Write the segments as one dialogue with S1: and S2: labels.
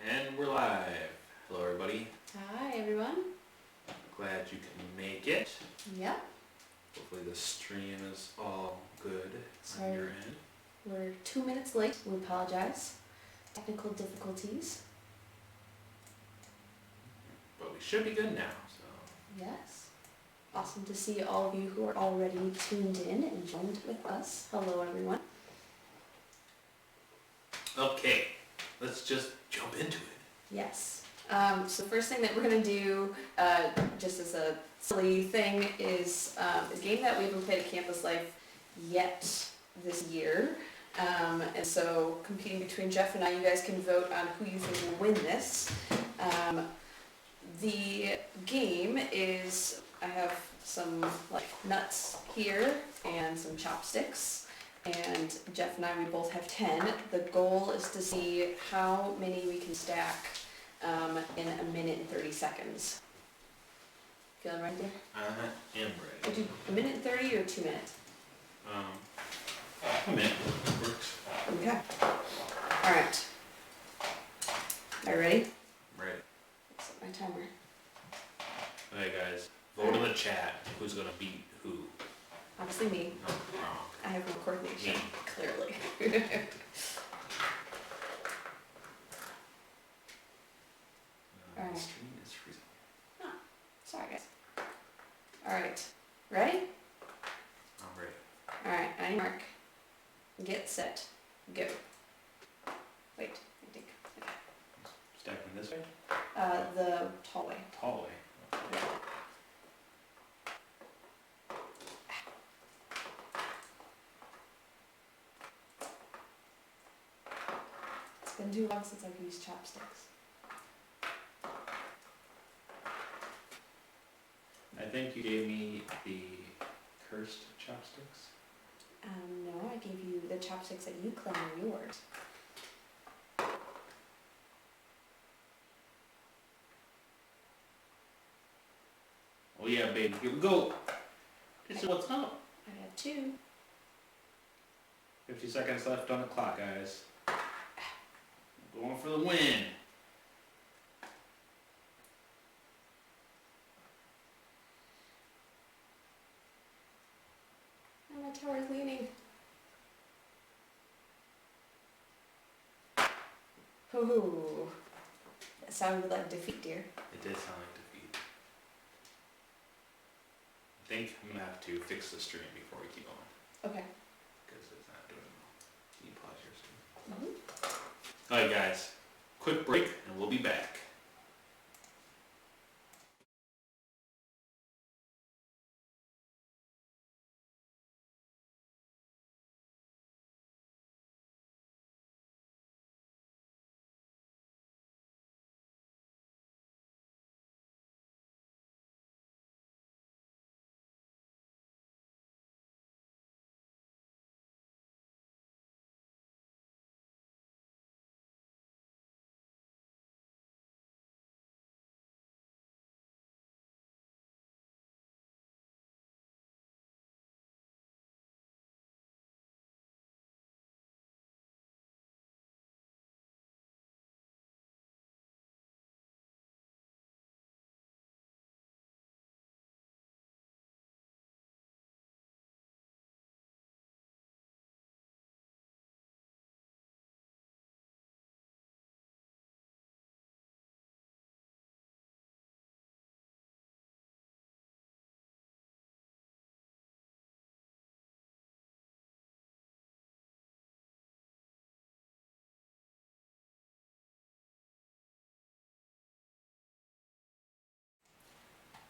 S1: And we're live. Hello everybody.
S2: Hi everyone.
S1: Glad you can make it.
S2: Yep.
S1: Hopefully the stream is all good
S2: Sorry.
S1: on your end.
S2: We're 2 minutes late. We apologize. Technical difficulties.
S1: But we should be good now, so.
S2: Yes. Awesome to see all of you who are already tuned in and joined with us. Hello everyone.
S1: Okay, let's just jump into it.
S2: Yes. So the first thing that we're going to do, just as a silly thing, is a game that we haven't played at Campus Life yet this year. And so competing between Jeff and I, you guys can vote on who you think will win this. The game is, I have some nuts here and some chopsticks. And Jeff and I, we both have 10. The goal is to see how many we can stack in a minute and 30 seconds. Feeling right there?
S1: I am
S2: Would
S1: ready.
S2: you a minute and 30 or 2 minutes?
S1: A minute works.
S2: Okay. Alright. Are you ready?
S1: I'm ready.
S2: Set my timer.
S1: Okay guys, vote in the chat who's gonna beat who.
S2: Obviously me.
S1: No, wrong.
S2: I have no coordination,
S1: Me.
S2: clearly. Alright.
S1: The stream is freezing.
S2: Sorry guys. Alright. Ready?
S1: I'm ready.
S2: Alright, on your mark. Get set. Go. Wait, I think.
S1: Stacking this way?
S2: The tall way.
S1: Tall way.
S2: Yeah. It's been too long since I've used chopsticks.
S1: I think you gave me the cursed chopsticks.
S2: No, I gave you the chopsticks that you claim are yours.
S1: Oh yeah, baby, here we go. This is what's up.
S2: I have 2.
S1: 50 seconds left on the clock, guys. Going for the win.
S2: And my tower's leaning. Ooh. That sounded like defeat, dear.
S1: It did sound like defeat. I think I'm gonna have to fix the stream before we keep going,
S2: Okay.
S1: because it's not doing well. Can you pause your stream? Alright guys, quick break and we'll be back.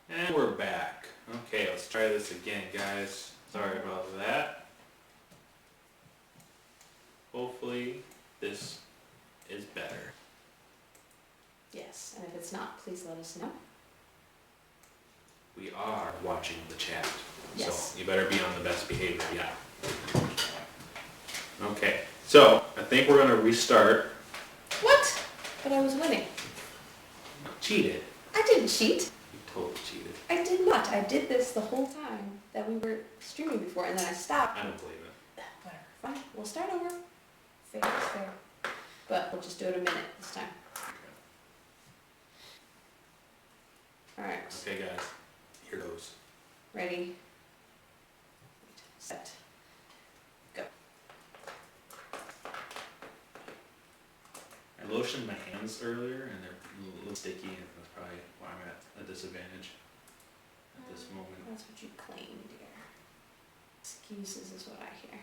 S1: And we're back. Okay, let's try this again, guys. Sorry about that. Hopefully this is better.
S2: Yes, and if it's not, please let us know.
S1: We are watching the chat,
S2: Yes.
S1: so you better be on the best behavior, yeah. Okay, so I think we're gonna restart.
S2: What? But I was winning.
S1: Cheated.
S2: I didn't cheat.
S1: You totally cheated.
S2: I did not. I did this the whole time that we were streaming before, and then I stopped.
S1: I don't believe it.
S2: Whatever. Fine. We'll start over. Fair is fair. But we'll just do it a minute this time.
S1: Okay. Okay, guys. Here goes.
S2: Ready, set, go.
S1: I lotioned my hands earlier and they're a little sticky, and that's probably why I'm at a disadvantage at this moment.
S2: That's what you claim, dear. Excuses is what I hear.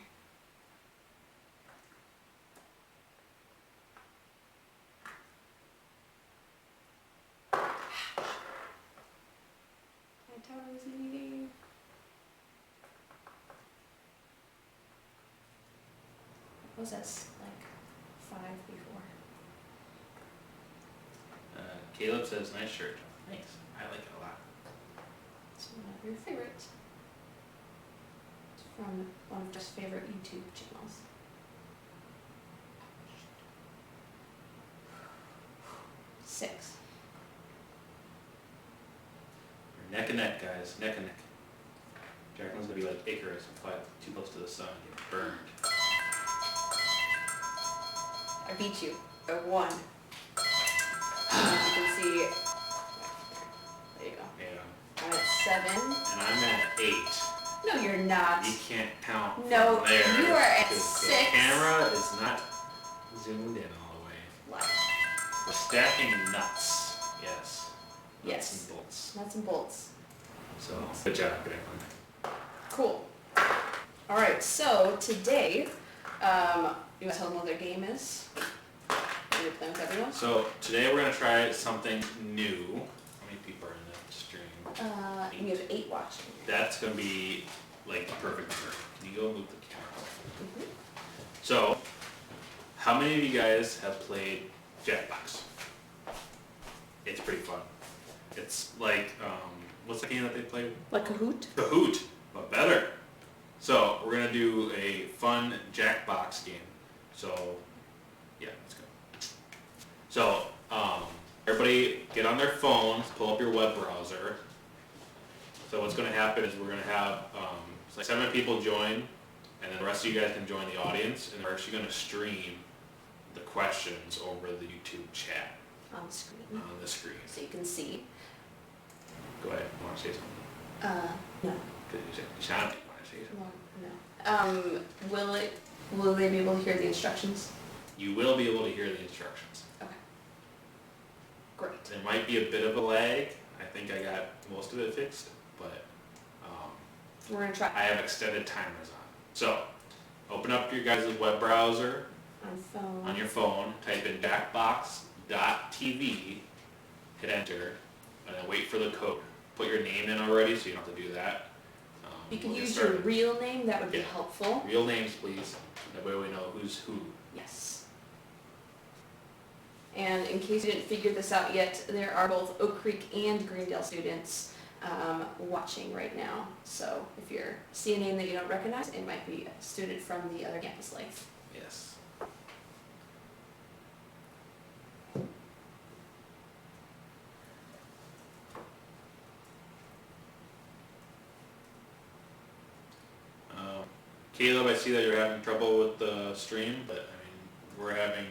S2: My tower is leaving. What was this, like 5 before?
S1: Caleb says, nice shirt. Thanks. I like it a lot.
S2: It's one of your favorites. It's from one of Jeff's favorite YouTube channels. Six.
S1: We're neck and neck, guys. Neck and neck. Jacqueline's gonna be like Icarus and fly too close to the sun and get burned.
S2: I beat you by 1. As you can see, there you go.
S1: Yeah.
S2: I'm at 7.
S1: And I'm at 8.
S2: No, you're not.
S1: You can't count
S2: No,
S1: from there.
S2: you are at
S1: 'cause
S2: 6.
S1: The camera is not zoomed in all the way.
S2: Left.
S1: We're stacking nuts. Yes. Nuts
S2: Yes.
S1: and bolts.
S2: Nuts and bolts.
S1: So, good job, Jacqueline.
S2: Cool. All right, so today, you want to tell them what their game is? Are you playing with everyone?
S1: So, today we're going to try something new. How many people are in the stream?
S2: We have 8 watching.
S1: That's going to be like the perfect number. Can you go move the camera?
S2: Mhm.
S1: So, how many of you guys have played Jackbox? It's pretty fun. It's like, what's the game that they play?
S2: Like Kahoot?
S1: Kahoot, but better. So, we're going to do a fun Jackbox game. So, yeah, let's go. So, everybody get on their phones, pull up your web browser. So what's going to happen is we're going to have it's like 7 people join, and then the rest of you guys can join the audience, and we're actually going to stream the questions over the YouTube chat
S2: On the screen.
S1: on the screen.
S2: So you can see.
S1: Go ahead, you want to say something?
S2: No.
S1: Because you sound like you want to say something.
S2: No. Will they be able to hear the instructions?
S1: You will be able to hear the instructions.
S2: Okay. Great.
S1: There might be a bit of a lag. I think I got most of it fixed, but
S2: We're gonna try
S1: I have extended timers on. So, open up your guys' web browser
S2: on phone.
S1: on your phone, type in jackbox.tv, hit enter, and then wait for the code. Put your name in already, so you don't have to do that.
S2: You can
S1: We'll get
S2: use your
S1: started.
S2: real name, that would be
S1: Yeah.
S2: helpful.
S1: Real names, please. That way we know who's who.
S2: Yes. And in case you didn't figure this out yet, there are both Oak Creek and Greendale students watching right now. So if you see a name that you don't recognize, it might be a student from the other campus life.
S1: Yes. Caleb, I see that you're having trouble with the stream, but I mean, we're having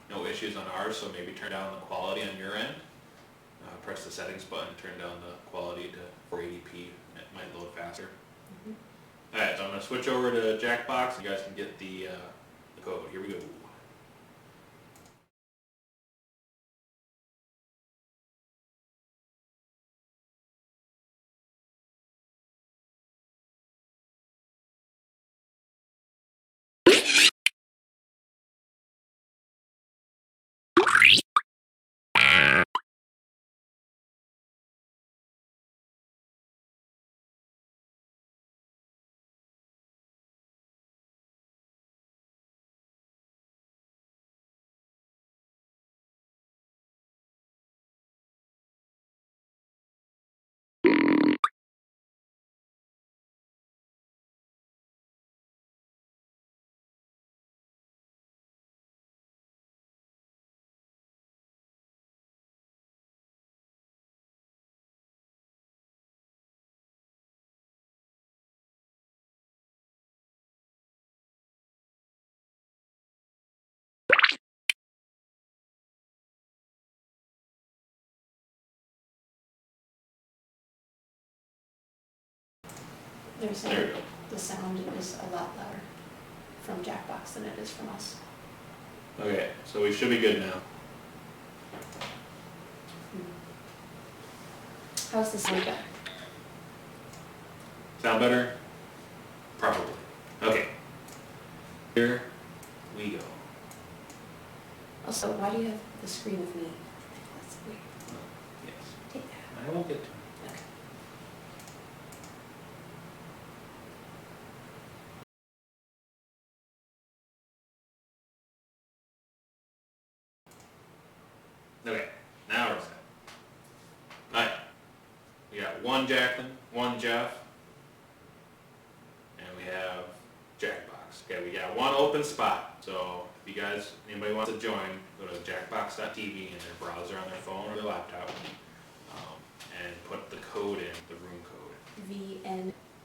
S1: no issues on ours, so maybe turn down the quality on your end. Press the settings button, turn down the quality to 480p, it might load faster. Alright, so I'm going to switch over to Jackbox, you guys can get the code. Here we go.
S2: They're
S1: There
S2: saying
S1: we go.
S2: the sound is a lot louder from Jackbox than it is from us.
S1: Okay, so we should be good now.
S2: How's the sound better?
S1: Sound better? Probably. Okay. Here we go.
S2: Also, why do you have the screen of me? That's weird.
S1: Yes.
S2: Take that.
S1: I won't get to it.
S2: Okay.
S1: Okay, now we're set. Alright. We got one Jacqueline, one Jeff, and we have Jackbox. Okay, we got one open spot. So if you guys, anybody wants to join, go to jackbox.tv in their browser on their phone or their laptop, and put the code in, the room code.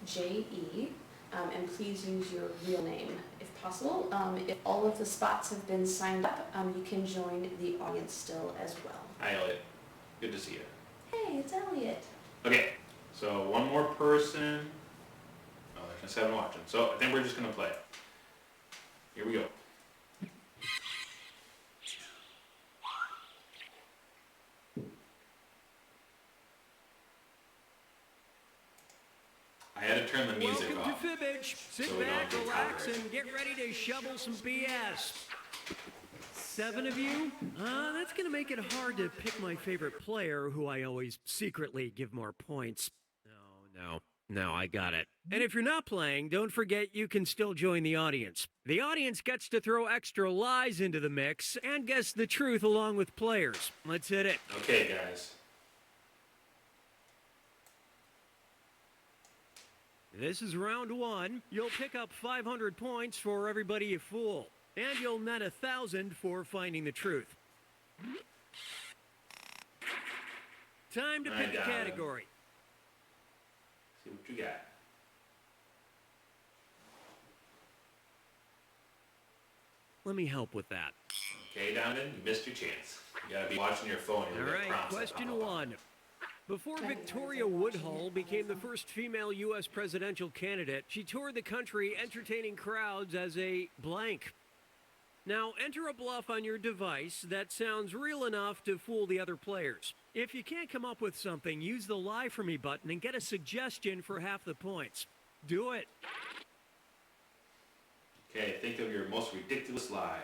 S2: VNJE, and please use your real name if possible. If all of the spots have been signed up, you can join the audience still as well.
S1: Hi Elliot, good to see you.
S2: Hey, it's Elliot.
S1: Okay, so one more person. Oh, there's 7 watching. So I think we're just gonna play. Here we go. I had to turn the music
S3: Welcome
S1: off.
S3: to Fibbage. Sit
S1: so we don't
S3: back,
S1: get
S3: relax,
S1: copyright.
S3: and get ready to shovel some BS. 7 of you? That's gonna make it hard to pick my favorite player, who I always secretly give more points. No, I got it. And if you're not playing, don't forget you can still join the audience. The audience gets to throw extra lies into the mix and guess the truth along with players. Let's hit it.
S1: Okay, guys.
S3: This is round 1. You'll pick up 500 points for everybody you fool. And you'll net 1,000 for finding the truth. Time to
S1: I
S3: pick a
S1: got it.
S3: category.
S1: See what you got.
S3: Let me help with that.
S1: Okay, Donovan, you missed your chance. You gotta be watching your phone.
S3: All
S1: You'll get
S3: right,
S1: prompts that
S3: question
S1: pop up.
S3: 1. Before Victoria Woodhull became the first female U.S. presidential candidate, she toured the country entertaining crowds as a blank. Now, enter a bluff on your device that sounds real enough to fool the other players. If you can't come up with something, use the Lie For Me button and get a suggestion for half the points. Do it.
S1: Okay, think of your most ridiculous lie.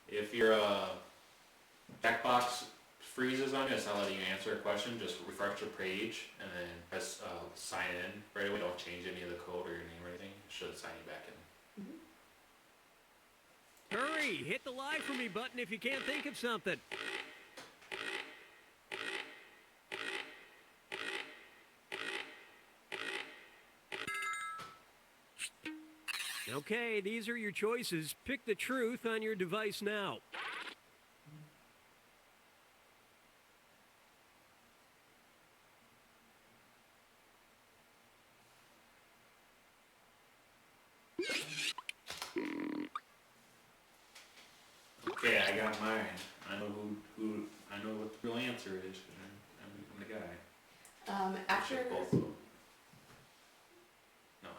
S1: If your Jackbox freezes on you, it's not letting you answer a question, just refresh the page and then press sign in right away. Don't change any of the code or your name or anything. It should sign you back in.
S3: Hurry, hit the Lie For Me button if you can't think of something. Okay, these are your choices. Pick the truth on your device now.
S1: Okay, I got mine. I know who I know what the real answer is. I'm the guy.
S2: After
S1: Should both of them. No,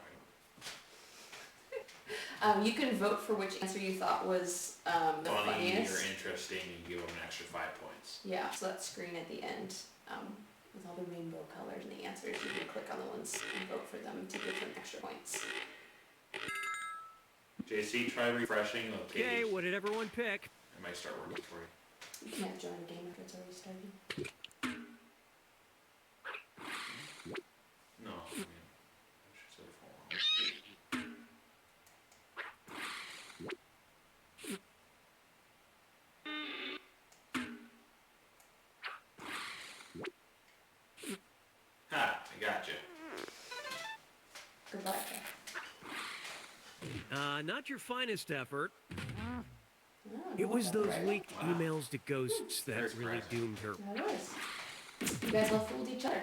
S1: I
S2: you can vote for which answer you thought was the
S1: funny
S2: funniest.
S1: or interesting, you give them an extra 5 points.
S2: Yeah, so that screen at the end with all the rainbow colors and the answers, you can click on the ones and vote for them to give them extra points.
S1: JC, try refreshing the page.
S3: Okay, what did everyone pick?
S1: It might start working for you.
S2: You can't join a game after it's already started.
S1: No, I mean, I should say follow. Ha! I got you.
S2: Goodbye.
S3: Not your finest effort.
S2: Oh,
S3: It was those
S2: right.
S3: leaked emails to ghosts that
S1: Very
S3: really
S1: surprising.
S3: doomed her.
S2: That was. You guys all fooled each other.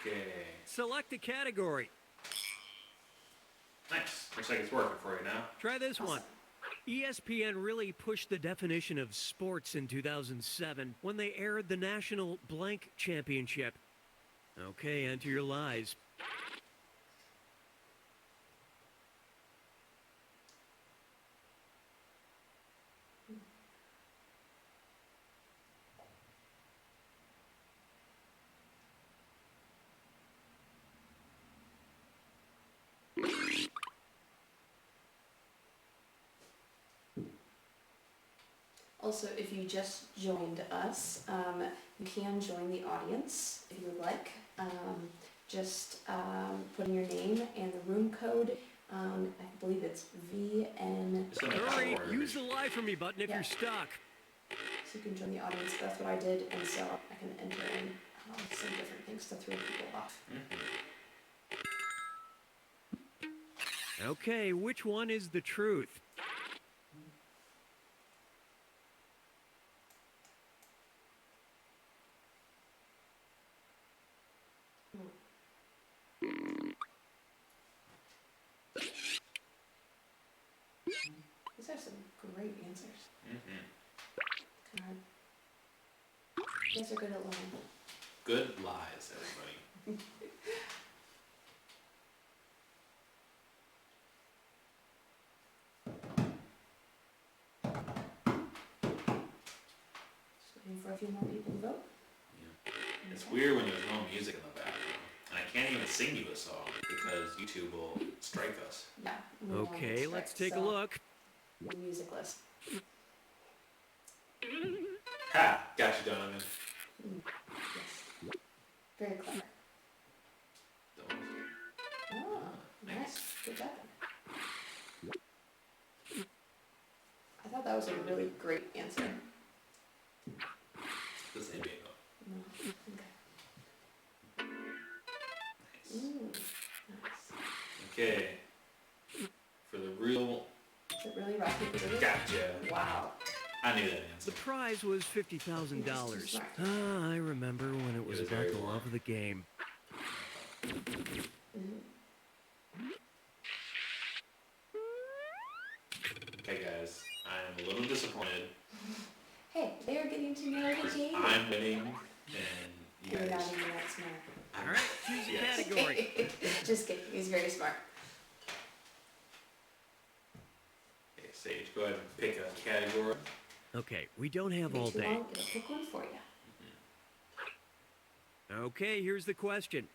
S1: Okay.
S3: Select a category.
S1: Nice. Looks like it's working for you now.
S3: Try this one.
S2: Awesome.
S3: ESPN really pushed the definition of sports in 2007 when they aired the National Blank Championship. Okay, enter your lies.
S2: Also, if you just joined us, you can join the audience if you would like. Just put in your name and the room code. I believe it's VN.
S1: It's in the
S3: Hurry,
S1: category.
S3: use the lie for me button if
S2: Yeah.
S3: you're stuck.
S2: So you can join the audience. That's what I did, and so I can enter in some different things to throw people off.
S3: Okay, which one is the truth?
S2: These are some great answers. Kind of hard. You guys are good at lying.
S1: Good lies, everybody.
S2: Just waiting for a few more people to vote.
S1: Yeah. It's weird when there's no music in the background. And I can't even sing you a song because YouTube will strike us.
S2: Yeah. we don't want to
S3: Okay,
S2: get
S3: let's
S2: striked,
S3: take a
S2: so
S3: look.
S2: the music list.
S1: Ha! Got you, Donovan.
S2: Yes. Very clever.
S1: Don't-
S2: Oh,
S1: Nice.
S2: nice. Good job. I thought that was a really great answer.
S1: The same bingo.
S2: No. Okay. Ooh, nice.
S1: Okay. For the real.
S2: Is it really rock, paper, scissors?
S1: Gotcha.
S2: Wow.
S1: I knew that
S3: The
S1: answer.
S3: prize was $50,000.
S2: Smart.
S3: Ah, I remember when it was
S1: was
S3: about
S1: very
S3: the
S1: warm.
S3: love of the game.
S1: Okay, guys. I am a little disappointed.
S2: Hey, they are getting to know the game.
S1: I'm winning, and you
S2: You're not
S1: guys.
S2: even that smart.
S3: All right, choose a
S1: Yes.
S3: category.
S2: Just kidding. He's very smart.
S1: Okay, Sage, go ahead and pick a category.
S3: Okay, we don't have all
S2: Make too
S3: day.
S2: long, it'll pick one for you.
S3: Okay, here's the question.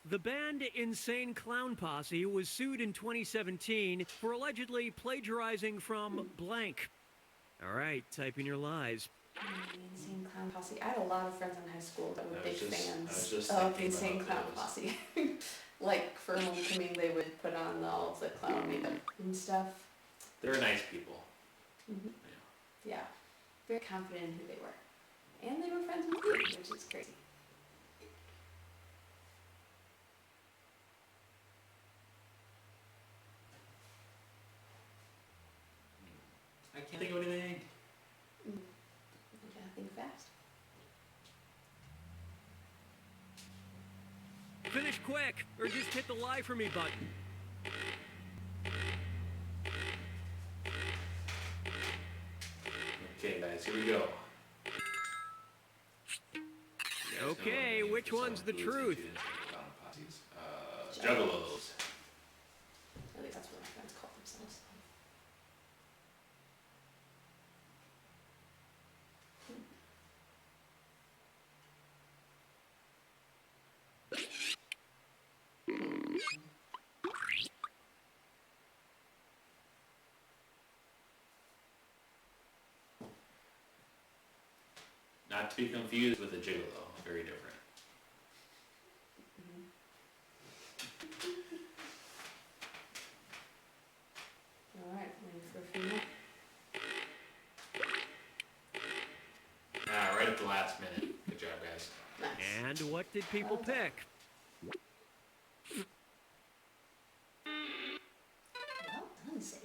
S3: The band Insane Clown Posse was sued in 2017 for allegedly plagiarizing from blank. All right, type in your lies.
S2: The Insane Clown Posse. I had a lot of friends in high school that were
S1: I
S2: big
S1: was just
S2: fans of the
S1: thinking
S2: Insane
S1: about
S2: Clown
S1: those.
S2: Posse. Like for homecoming, they would put on all of the clown makeup and stuff.
S1: They're nice people.
S2: Mhm.
S1: Yeah.
S2: Yeah, very confident in who they were, and they were friends with me, which is crazy.
S1: I can't think of anything.
S2: You gotta think fast.
S3: Finish quick, or just hit the lie for me button.
S1: Okay, guys, here we go. You guys know
S3: Okay,
S1: I'm aiming
S3: which
S1: for
S3: one's
S1: someone
S3: the
S1: who is
S3: truth?
S1: into clown posses. Juggalos.
S2: At least that's what my friends call themselves.
S1: Not to be confused with a gigolo. Very different.
S2: Alright, waiting for a few more.
S1: Ah, right at the last minute. Good job, guys.
S2: Nice.
S3: And what did people
S2: Well done.
S3: pick?
S2: Well done, Sage.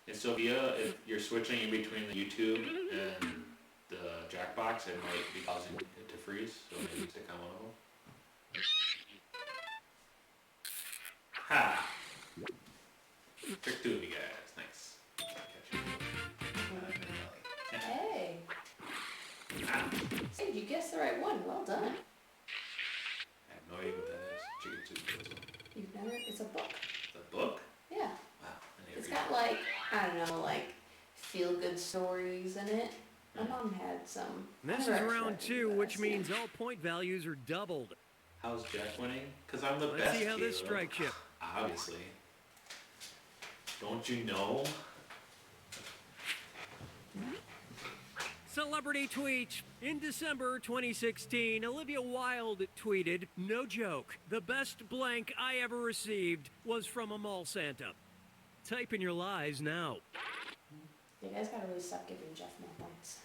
S1: And Sophia, if you're switching in between the YouTube and the Jackbox, box, it might be causing it to freeze, so maybe stick on one of them. Ha! Trick two of you guys, thanks.
S2: Hey,
S1: Ah,
S2: hey, you guessed the right one. Well done.
S1: I have no idea what that is. Chicken soup.
S2: You've never? It's a book.
S1: The book?
S2: Yeah.
S1: Wow. I need to
S2: It's
S1: read
S2: got
S1: it.
S2: like, I don't know, like feel-good stories in it. My mom had some.
S3: This is
S2: I never
S3: round
S2: actually read
S3: two,
S2: these,
S3: which
S2: but
S3: means all point values are doubled.
S1: How's Jeff winning? Because I'm the
S3: Let's
S1: best.
S3: see how this
S1: Caleb.
S3: strikes you.
S1: Obviously. Don't you know?
S3: Celebrity tweet. In December 2016, Olivia Wilde tweeted, "No joke, the best blank I ever received was from a mall Santa." Type in your lies now.
S2: You guys gotta really stop giving Jeff more points.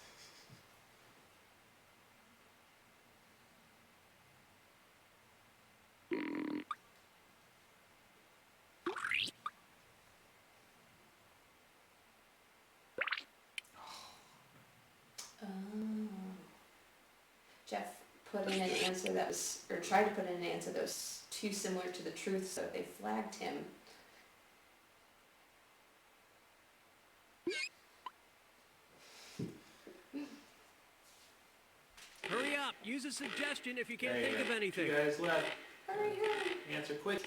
S2: Oh. Jeff put in an answer that was, or tried to put in an answer that was too similar to the truth, so they flagged him.
S3: Hurry up, use a suggestion if you can't
S1: Hey,
S3: think of anything.
S1: You guys left.
S2: Hurry, hurry.
S1: Answer quick.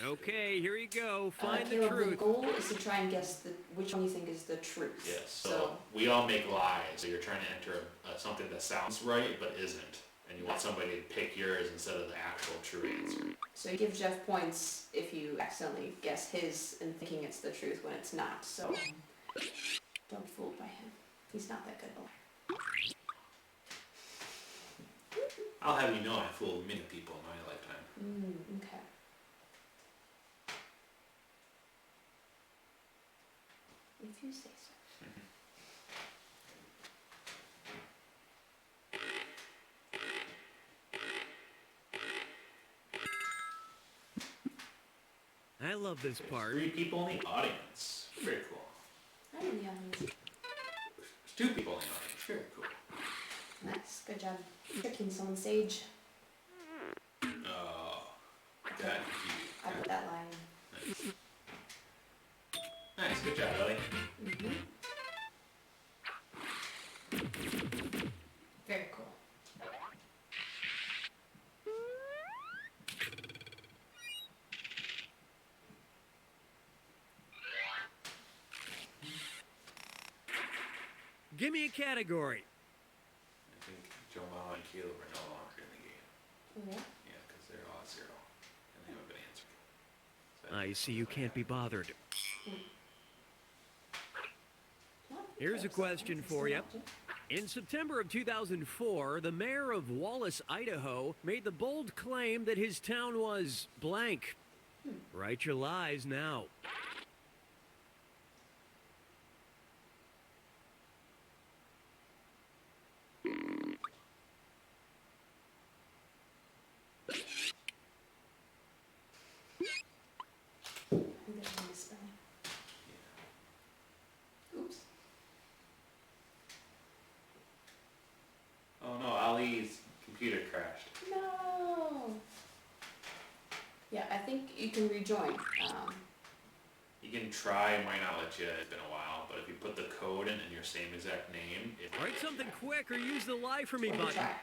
S3: Okay, here you go. Find the
S2: Caleb, the
S3: truth.
S2: goal is to try and guess which one you think is the truth.
S1: Yes. So we all make lies. So you're trying to enter something that sounds right but isn't, and you want somebody to pick yours instead of the actual true answer.
S2: So you give Jeff points if you accidentally guess his and thinking it's the truth when it's not. So don't be fooled by him. He's not that good of a liar.
S1: I'll have you know I fooled many people in my lifetime.
S2: Okay. If you say so.
S3: I love this part.
S1: 3 people in the audience. Very cool.
S2: I'm in the audience.
S1: There's 2 people in the audience. Very cool.
S2: Nice. Good job. Tricking someone's sage.
S1: Oh, that
S2: I put that line
S1: Nice. Nice. Good job, Ellie.
S2: in. Very cool.
S3: Give me a category.
S1: I think Joe Mama and Caleb are no longer in the game.
S2: Yeah.
S1: Yeah, because they're all at 0. And they haven't been answered. So
S3: I see you can't be bothered. Here's a question for you. In September of 2004, the mayor of Wallace, Idaho, made the bold claim that his town was blank. Write your lies now.
S2: I think there's a misspelling. Oops.
S1: Oh no, Ali's computer crashed.
S2: No. Yeah, I think you can rejoin.
S1: You can try, might not let you, it's been a while, but if you put the code in and your same exact name, it
S3: Write something quick or use the lie for me
S2: Let me
S3: button.
S2: try.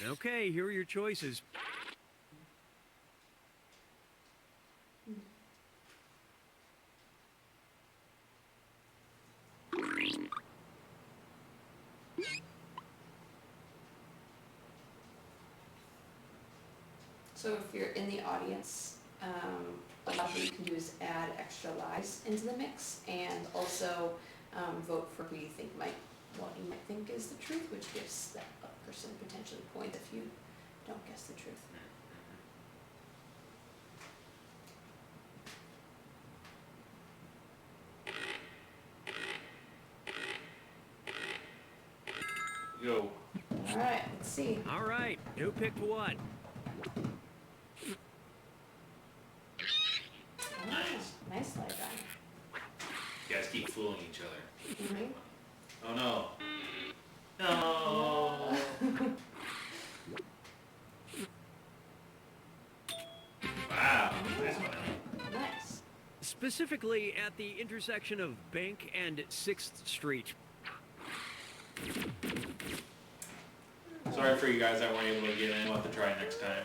S3: Okay, here are your choices.
S2: So if you're in the audience, a lot of what you can do is add extra lies into the mix, and also vote for who you think what you might think is the truth, which gives that person potentially points if you don't guess the truth.
S1: go.
S2: Alright, let's see.
S3: All right, who picked what?
S1: Nice.
S2: Nice light gun.
S1: You guys keep fooling each other.
S2: Mhm.
S1: Oh no. No. Wow. Nice one.
S2: Nice.
S3: Specifically at the intersection of Bank and 6th Street.
S1: Sorry for you guys that weren't able to get in. We'll have to try next time.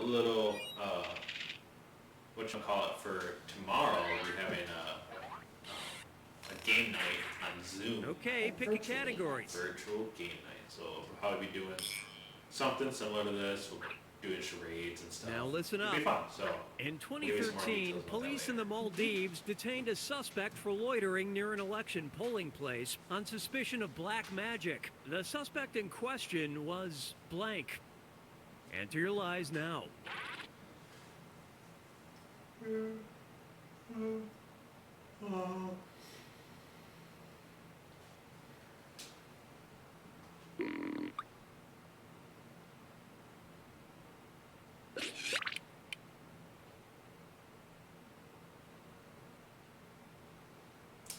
S1: Little, whatchamacallit, for tomorrow, we're having a game night on Zoom.
S3: Okay, pick a category.
S1: Virtual game night. So we'll probably be doing something similar to this. We'll be doing charades and stuff.
S3: Now listen
S1: It'll
S3: up.
S1: be fun. So
S3: In
S1: We'll give you some more
S3: 2013,
S1: details about
S3: police
S1: that
S3: in the
S1: later.
S3: Maldives detained a suspect for loitering near an election polling place on suspicion of black magic. The suspect in question was blank. Enter your lies now.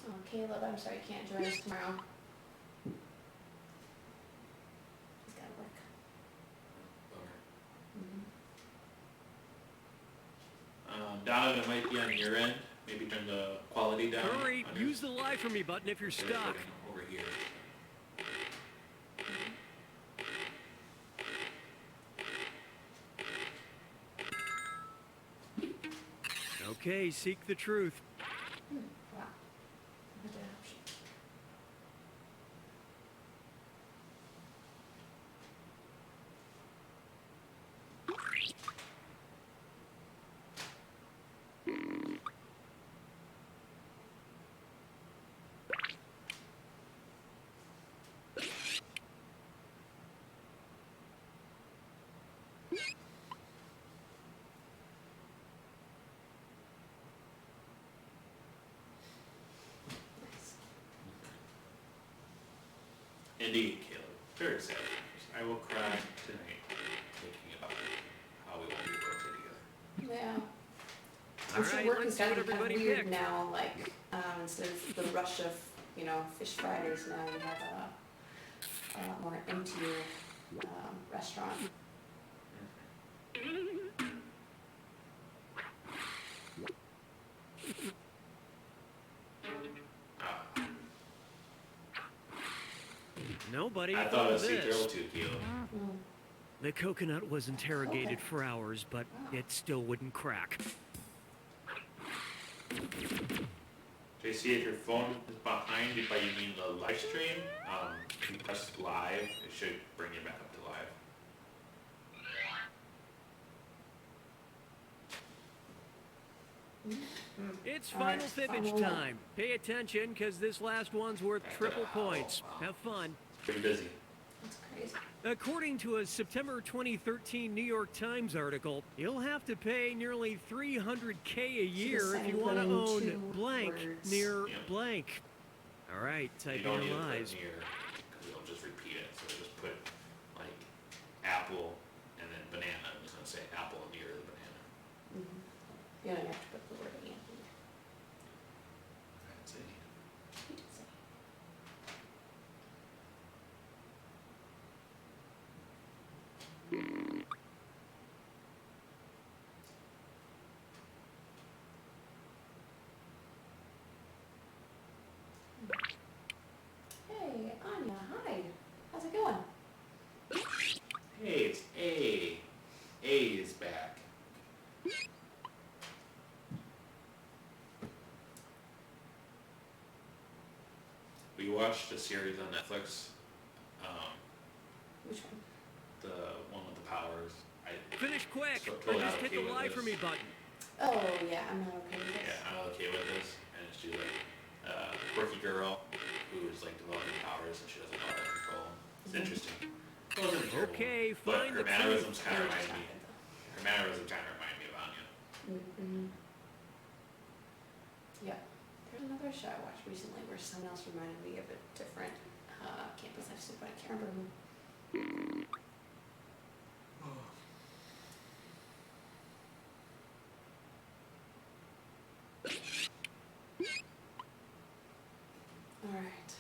S2: Oh, Caleb, I'm sorry, you can't join us tomorrow. He's gotta work.
S1: Donovan, it might be on your end. Maybe turn the quality down.
S3: Hurry,
S1: on your-
S3: use the lie for me button if you're
S1: They're
S3: stuck.
S1: recording over here.
S3: Okay, seek the truth.
S2: Wow. Another option. Nice.
S1: Indeed, Caleb. Very sad. I will cry tonight thinking about how we won't be able to together.
S2: Yeah.
S3: All
S2: I'm sure
S3: right,
S2: work
S3: let's
S2: has
S3: see what
S2: gotten kind of
S3: everybody
S2: weird
S3: picked.
S2: now, like, instead of the rush of, Fish Fridays, now we have a lot more emptier, restaurant.
S1: Ah,
S3: Nobody
S1: I thought it
S3: found
S1: was Sweet
S3: this.
S1: Thrill too, Caleb.
S2: Mm.
S3: The coconut was interrogated
S2: Okay.
S3: for hours, but it still wouldn't crack.
S1: JC, if your phone is behind you, by you mean the live stream, if you press live, it should bring you back up to live.
S3: It's
S2: All right,
S3: final fibbage
S2: final one.
S3: time. Pay attention, because this last one's worth triple points. Have fun.
S1: Pretty busy.
S2: That's crazy.
S3: According to a September 2013 New York Times article, you'll have to pay nearly $300K a year if you want to
S2: putting
S3: own
S2: two
S3: blank
S2: words.
S3: near
S1: Yeah.
S3: blank. All right,
S1: You
S3: type
S1: don't
S3: in
S1: need
S3: your
S1: to put
S3: lies.
S1: near, because it'll just repeat it. So just put like apple and then banana. I'm just gonna say apple near the banana.
S2: Mhm. You don't have to put the word in.
S1: That's it.
S2: You did say. Hey, Anya, hi. How's it going?
S1: Hey, it's A. A is back. We watched a series on Netflix,
S2: Which one?
S1: the one with the powers.
S3: Finish quick,
S1: So
S3: or
S1: totally
S3: just
S1: not
S3: hit
S1: okay
S3: the
S1: with
S3: lie
S1: this.
S3: for me button.
S2: Oh, yeah, I'm not okay with this.
S1: Yeah, I'm okay with this. And it's just like quirky girl who's like developing powers and she doesn't know how to control them. It's interesting. It wasn't terrible,
S3: Okay,
S1: but
S3: find
S1: her
S3: the
S1: mannerisms
S2: It
S1: kind of
S2: was
S1: remind me.
S2: shocking, though.
S1: Her mannerisms kind of remind me of Anya.
S2: Mm-hmm. Yeah. There's another show I watched recently where someone else reminded me of a different campus life supervisor. can't remember who. All right.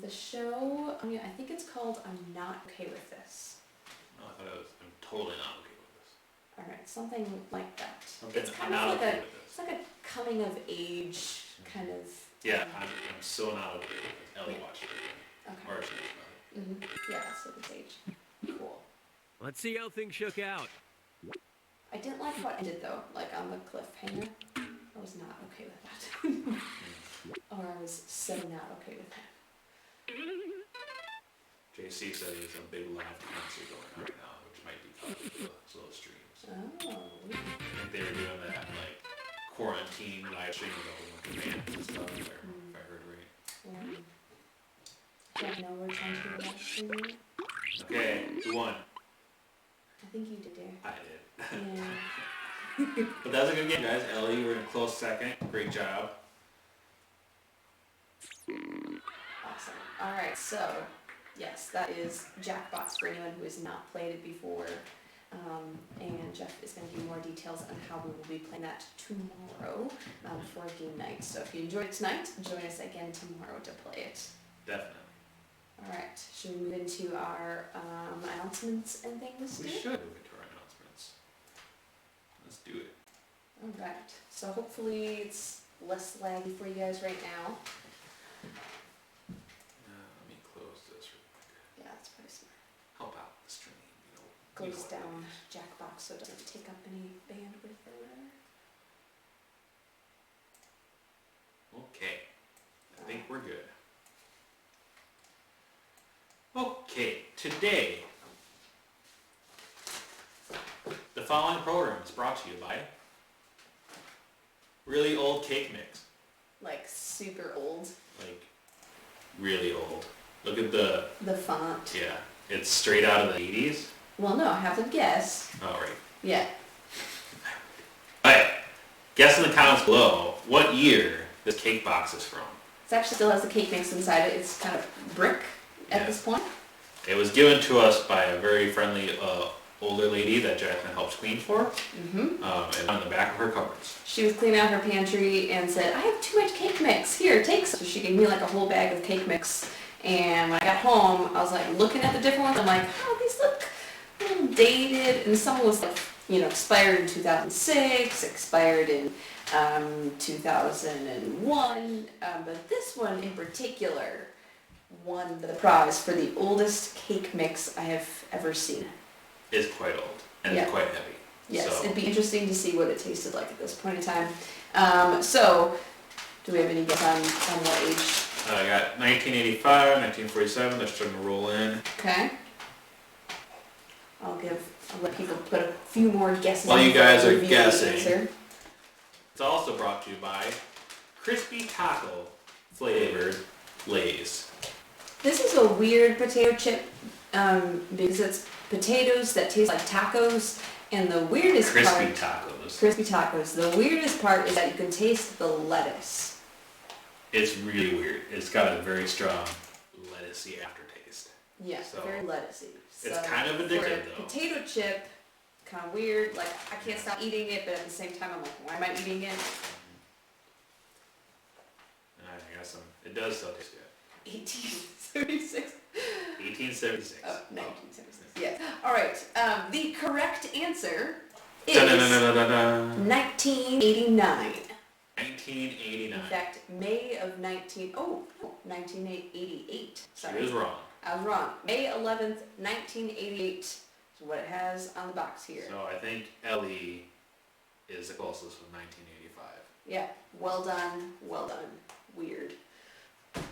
S2: The show, I mean, I think it's called I'm Not Okay With This.
S1: No, I thought it was, I'm totally not okay with this.
S2: Alright, something like that.
S1: Okay,
S2: It's
S1: I'm
S2: kind
S1: not
S2: of like
S1: okay with
S2: it's
S1: this.
S2: like a coming of age kind of.
S1: Yeah, I'm so not okay with this. Ellie watched it again.
S2: Okay.
S1: Or she knows about it.
S2: Yeah, so it's age. Cool.
S3: Let's see how things shook out.
S2: I didn't like how it ended though, like on the cliffhanger. I was not okay with that. Or I was so not okay with that.
S1: JC said there's a big live concert going on right now, which might be caught up to those streams.
S2: Oh.
S1: I think they were doing that like quarantine live stream with a whole bunch of bands and stuff, if I heard right.
S2: Yeah. Yeah, no words on to that stream.
S1: Okay, who won?
S2: I think you did, dear.
S1: I did.
S2: Yeah.
S1: But that's a good game, guys. Ellie, you were in a close second. Great job.
S2: Awesome. Alright, so yes, that is Jackbox for anyone who has not played it before. And Jeff is going to give more details on how we will be playing that tomorrow for game night. So if you enjoyed it tonight, join us again tomorrow to play it.
S1: Definitely.
S2: Alright, should we move into our announcements and things?
S1: We should move into our announcements. Let's do it.
S2: Alright, so hopefully it's less laggy for you guys right now.
S1: Let me close this real quick.
S2: Yeah, that's pretty smart.
S1: Help out the stream,
S2: Close down Jackbox so it doesn't take up any bandwidth or whatever.
S1: Okay. I think we're good. Okay, today, the following program is brought to you by Really Old Cake Mix.
S2: Like super old.
S1: Like, really old. Look at the,
S2: The font.
S1: yeah, it's straight out of the 80s.
S2: Well, no, I have to guess.
S1: Oh, right.
S2: Yeah.
S1: Alright, guess in the comments below what year this cake box is from.
S2: It actually still has the cake mix inside it. It's kind of brick at
S1: Yeah.
S2: this point.
S1: It was given to us by a very friendly older lady that Jacqueline helps clean for, and on the back of her cupboards.
S2: She was cleaning out her pantry and said, I have too much cake mix. Here, take some. So she gave me like a whole bag of cake mix. And when I got home, I was like looking at the different ones. I'm like, oh, these look a little dated. And some was like, expired in 2006, expired in 2001. But this one in particular won the prize for the oldest cake mix I have ever seen.
S1: It's quite old and
S2: Yeah.
S1: it's quite heavy.
S2: Yes,
S1: So,
S2: it'd be interesting to see what it tasted like at this point in time. So, do we have any guess on what age?
S1: I got 1985, 1947. They're starting to roll in.
S2: Okay. I'll let people put a few more guesses.
S1: While you
S2: before I
S1: guys are
S2: reveal the
S1: guessing.
S2: answer.
S1: It's also brought to you by Crispy Taco flavored Lay's.
S2: This is a weird potato chip because it's potatoes that taste like tacos, and the weirdest
S1: Crispy
S2: part.
S1: tacos.
S2: Crispy tacos. The weirdest part is that you can taste the lettuce.
S1: It's really weird. It's got a very strong lettucey aftertaste.
S2: Yes,
S1: So,
S2: very lettucey.
S1: it's
S2: So,
S1: kind of
S2: for
S1: addictive,
S2: a
S1: though.
S2: potato chip, kind of weird. Like I can't stop eating it, but at the same time, I'm like, why am I eating it?
S1: And I got some. It does still taste good.
S2: 1876.
S1: 1876.
S2: Oh, 1976. Yes. All right. The correct answer is
S1: Da-da-da-da-da-da.
S2: 1989.
S1: 1989.
S2: In fact, May of 1988.
S1: She
S2: Sorry.
S1: was wrong.
S2: I was wrong. May 11th, 1988 is what it has on the box here.
S1: So I think Ellie is the closest with 1985.
S2: Yeah. Well done. Well done. Weird.
S1: Yeah.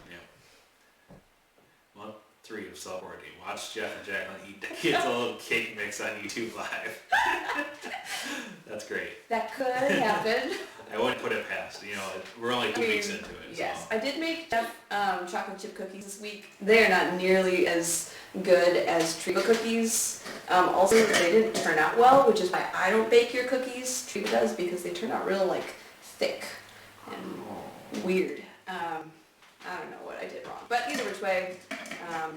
S1: Month 3 of self-quarantine. Watch Jeff and Jacqueline eat the kids' old cake mix on YouTube Live. That's great.
S2: That could happen.
S1: I wouldn't put it past. We're only 2 weeks into it.
S2: Yes,
S1: So.
S2: I did make Jeff chocolate chip cookies this week. They're not nearly as good as Triva cookies. Also, they didn't turn out well, which is why I don't bake your cookies. Triva does, because they turn out real like thick and weird. I don't know what I did wrong, but either which way.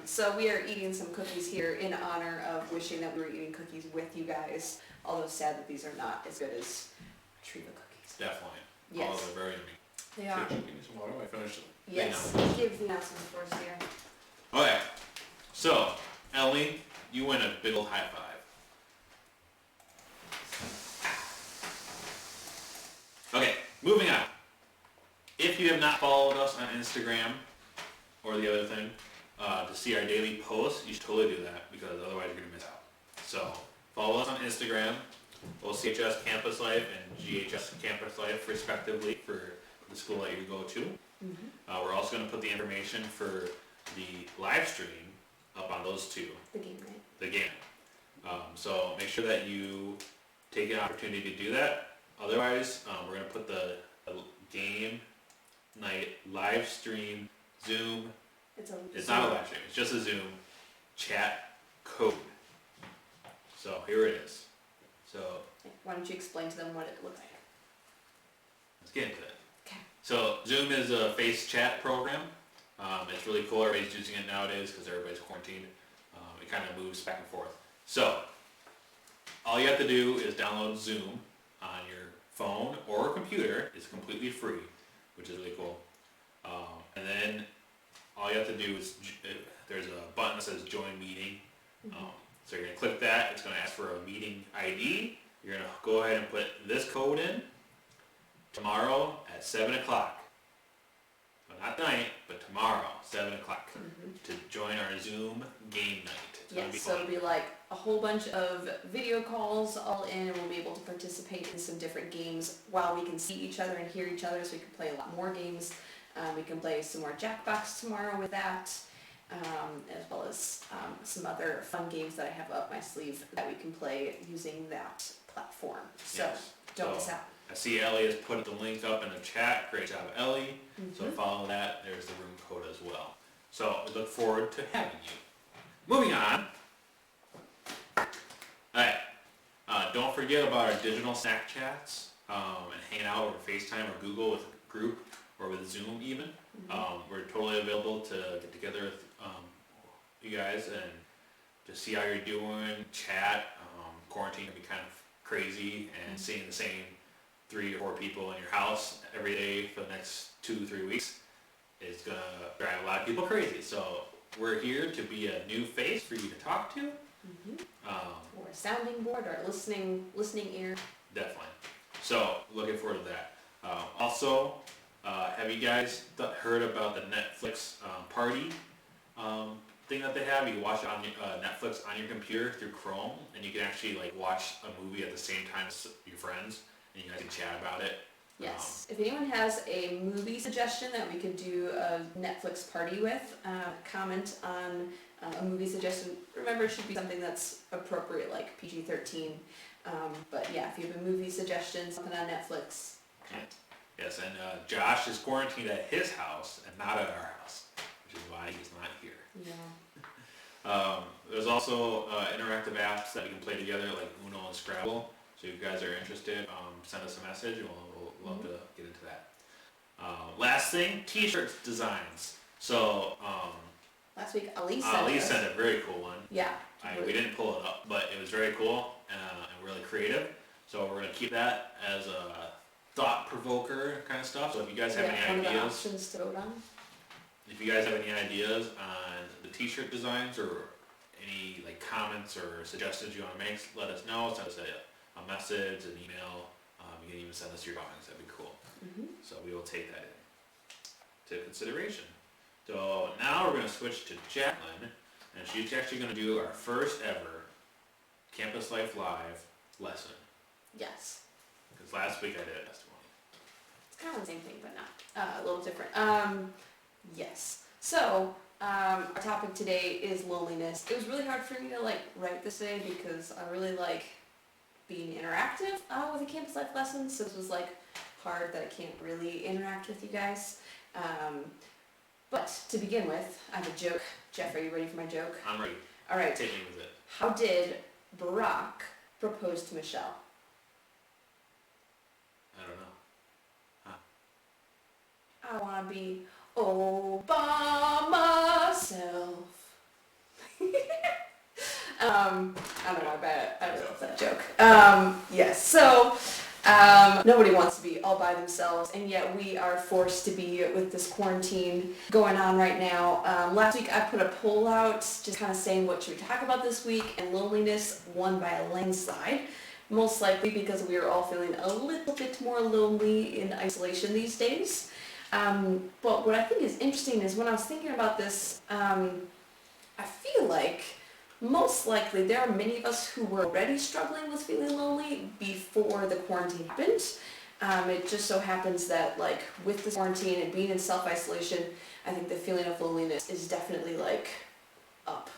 S2: So we are eating some cookies here in honor of wishing that we were eating cookies with you guys. Although sad that these are not as good as Triva cookies.
S1: Definitely.
S2: Yes.
S1: Oh, they're very yummy.
S2: They are.
S1: Give me some water. I finished them.
S2: Yes. Give the announcement for us here.
S1: Okay. So, Ellie, you win a big old high five. Okay, moving on. If you have not followed us on Instagram or the other thing, to see our daily posts, you should totally do that, because otherwise you're going to miss out. So, follow us on Instagram, OCHS Campus Life and GHS Campus Life, respectively, for the school that you go to. We're also going to put the information for the live stream up on those two.
S2: The game night.
S1: The game. So make sure that you take an opportunity to do that. Otherwise, we're going to put the game night live stream Zoom. It's not a live stream. It's just a Zoom chat code. So here it is. So
S2: Why don't you explain to them what it looks like?
S1: let's get into it.
S2: Okay.
S1: So Zoom is a face chat program. It's really cool. Everybody's using it nowadays because everybody's quarantined. It kind of moves back and forth. So all you have to do is download Zoom on your phone or computer. It's completely free, which is really cool. And then all you have to do is, there's a button that says join meeting. So you're going to click that. It's going to ask for a meeting ID. You're going to go ahead and put this code in tomorrow at 7 o'clock. So not tonight, but tomorrow, 7 o'clock, to join our Zoom game night. It's gonna be
S2: Yes, so
S1: fun.
S2: it'll be like a whole bunch of video calls all in, and we'll be able to participate in some different games while we can see each other and hear each other, so we can play a lot more games. We can play some more Jackbox tomorrow with that, as well as some other fun games that I have up my sleeve that we can play using that platform. So
S1: Yes.
S2: don't miss
S1: So,
S2: out.
S1: I see Ellie has put the link up in the chat. Great job, Ellie. So follow that. There's the room code as well. So we look forward to having you. Moving on. Alright. Don't forget about our digital snack chats and hanging out over FaceTime or Google with a group or with Zoom even. We're totally available to get together with you guys and just see how you're doing, chat. Quarantine can be kind of crazy, and seeing the same 3 or 4 people in your house every day for the next 2-3 weeks is gonna drive a lot of people crazy. So we're here to be a new face for you to talk to.
S2: Or a sounding board or a listening ear.
S1: Definitely. So looking forward to that. Also, have you guys heard about the Netflix party thing that they have? You watch it on Netflix on your computer through Chrome, and you can actually like watch a movie at the same time as your friends, and you guys can chat about it.
S2: Yes. If anyone has a movie suggestion that we could do a Netflix party with, comment on a movie suggestion. Remember, it should be something that's appropriate, like PG-13. But yeah, if you have a movie suggestion, something on Netflix, comment.
S1: Yes, and Josh is quarantined at his house and not at our house, which is why he's not here.
S2: Yeah.
S1: There's also interactive apps that we can play together, like Uno and Scrabble. So if you guys are interested, send us a message, and we'll love to get into that. Last thing, t-shirt designs. So
S2: Last week, Ali
S1: Ali
S2: us.
S1: sent a very cool one.
S2: Yeah.
S1: We didn't pull it up, but it was very cool and really creative. So we're gonna keep that as a thought provoker kind of stuff. So if you guys have
S2: one
S1: any
S2: of the
S1: ideas,
S2: options to vote on.
S1: if you guys have any ideas on the t-shirt designs or any like comments or suggestions you want to make, let us know. Send us a message, an email. You can even send us your drawings. That'd be cool. So we will take that into consideration. So now we're going to switch to Jacqueline, and she's actually going to do our first ever Campus Life Live lesson.
S2: Yes.
S1: Because last week I did a testimony.
S2: It's kind of the same thing, but not a little different. Yes. So, our topic today is loneliness. It was really hard for me to write this today because I really like being interactive with a campus life lesson. So this was hard that I can't really interact with you guys. But to begin with, I have a joke. Jeff, are you ready for my joke?
S1: I'm ready.
S2: All right.
S1: Take me with it.
S2: How did Barack propose to Michelle?
S1: I don't know.
S2: I want to be all by myself. I don't know why I don't know if that's a joke. Yes, so nobody wants to be all by themselves, and yet we are forced to be with this quarantine going on right now. Last week I put a poll out just kind of saying what should we talk about this week, and loneliness won by a landslide. Most likely because we are all feeling a little bit more lonely in isolation these days. But what I think is interesting is when I was thinking about this, I feel like most likely there are many of us who were already struggling with feeling lonely before the quarantine happened. It just so happens that like with the quarantine and being in self-isolation, I think the feeling of loneliness is definitely like up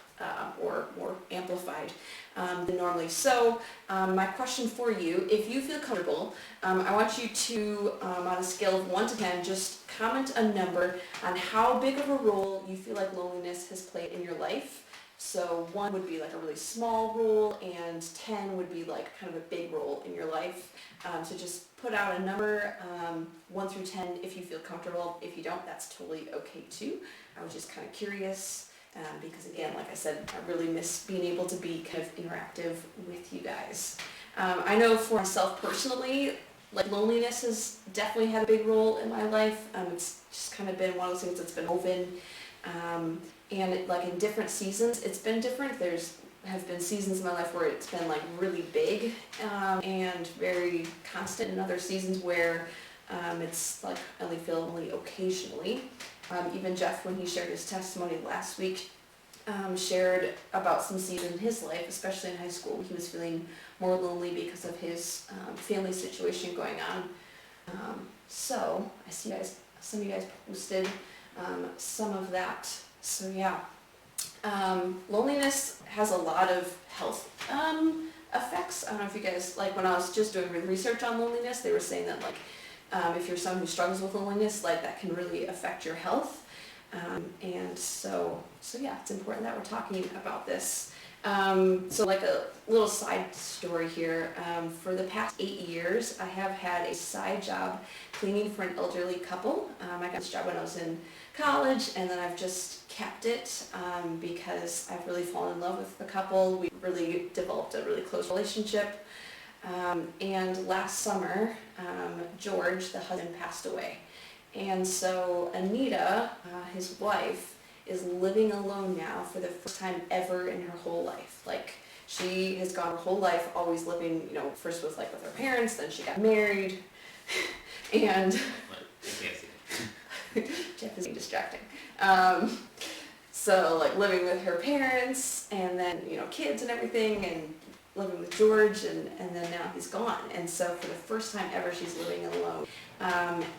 S2: or more amplified than normally. So my question for you, if you feel comfortable, I want you to, on a scale of 1 to 10, just comment a number on how big of a role you feel like loneliness has played in your life. So 1 would be like a really small role, and 10 would be like kind of a big role in your life. So just put out a number, 1 through 10 if you feel comfortable. If you don't, that's totally okay too. I was just kind of curious. Because again, like I said, I really miss being able to be kind of interactive with you guys. I know for myself personally, like loneliness has definitely had a big role in my life. It's just kind of been one of those things that's been woven. And like in different seasons, it's been different. Have been seasons in my life where it's been like really big and very constant, and other seasons where it's like I only feel lonely occasionally. Even Jeff, when he shared his testimony last week, shared about some seasons in his life, especially in high school, he was feeling more lonely because of his family situation going on. So I see some of you guys posted some of that. So yeah, loneliness has a lot of health effects. I don't know if you guys, like when I was just doing research on loneliness, they were saying that like if you're someone who struggles with loneliness, like that can really affect your health. And so yeah, it's important that we're talking about this. So like a little side story here, for the past 8 years, I have had a side job cleaning for an elderly couple. I got this job when I was in college, and then I've just kept it because I've really fallen in love with the couple. We really developed a really close relationship. And last summer, George, the husband, passed away. And so Anita, his wife, is living alone now for the first time ever in her whole life. Like, she has gone her whole life always living, first with her parents, then she got married, and Jeff is being distracting. So like living with her parents, and then, kids and everything, and living with George, and then now he's gone. And so for the first time ever, she's living alone.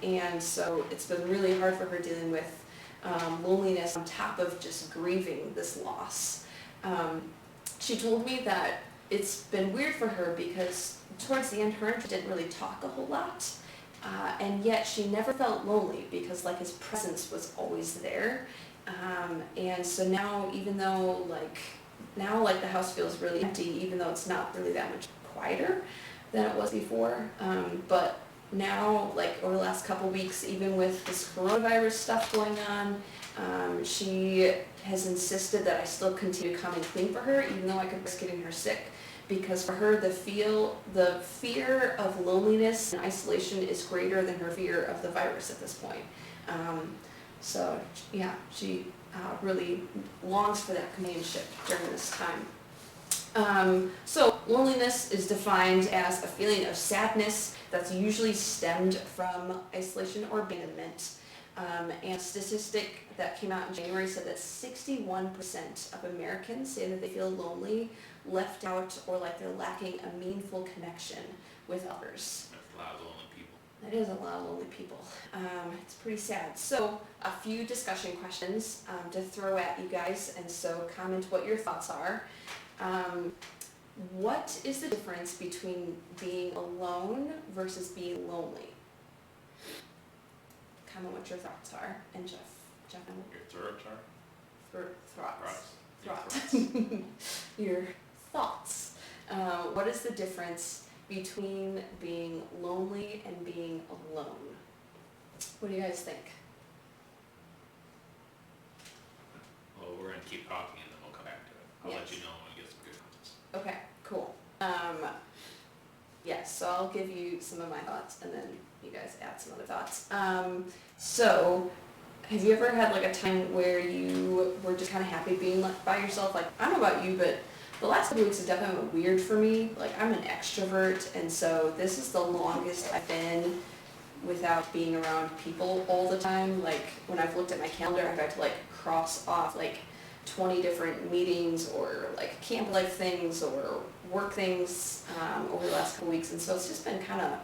S2: And so it's been really hard for her dealing with loneliness on top of just grieving this loss. She told me that it's been weird for her because towards the end, her and she didn't really talk a whole lot. And yet she never felt lonely because his presence was always there. And so now, even though the house feels really empty, even though it's not really that much quieter than it was before. But now, over the last couple weeks, even with this coronavirus stuff going on, she has insisted that I still continue to come and clean for her, even though I could risk getting her sick. Because for her, the fear of loneliness and isolation is greater than her fear of the virus at this point. So yeah, she really longs for that companionship during this time. So loneliness is defined as a feeling of sadness that's usually stemmed from isolation or abandonment. And a statistic that came out in January said that 61% of Americans say that they feel lonely, left out, or like they're lacking a meaningful connection with others.
S1: That's a lot of lonely people.
S2: That is a lot of lonely people. It's pretty sad. So a few discussion questions to throw at you guys, and so comment what your thoughts are. What is the difference between being alone versus being lonely? Comment what your thoughts are. And Jeff, Jeff,
S1: Your
S2: thoughts.
S1: thoughts.
S2: Your thoughts. What is the difference between being lonely and being alone? What do you guys think?
S1: Well, we're gonna keep talking and then we'll come back to it. I'll let
S2: Yes.
S1: you know when we get some good comments.
S2: Okay, cool. Yes, so I'll give you some of my thoughts and then you guys add some other thoughts. So have you ever had like a time where you were just kind of happy being like by yourself? Like, I don't know about you, but the last couple weeks have definitely been weird for me. Like, I'm an extrovert, and so this is the longest I've been without being around people all the time. Like, when I've looked at my calendar, I've had to like cross off like 20 different meetings or like camp life things or work things over the last couple weeks, and so it's just been kind of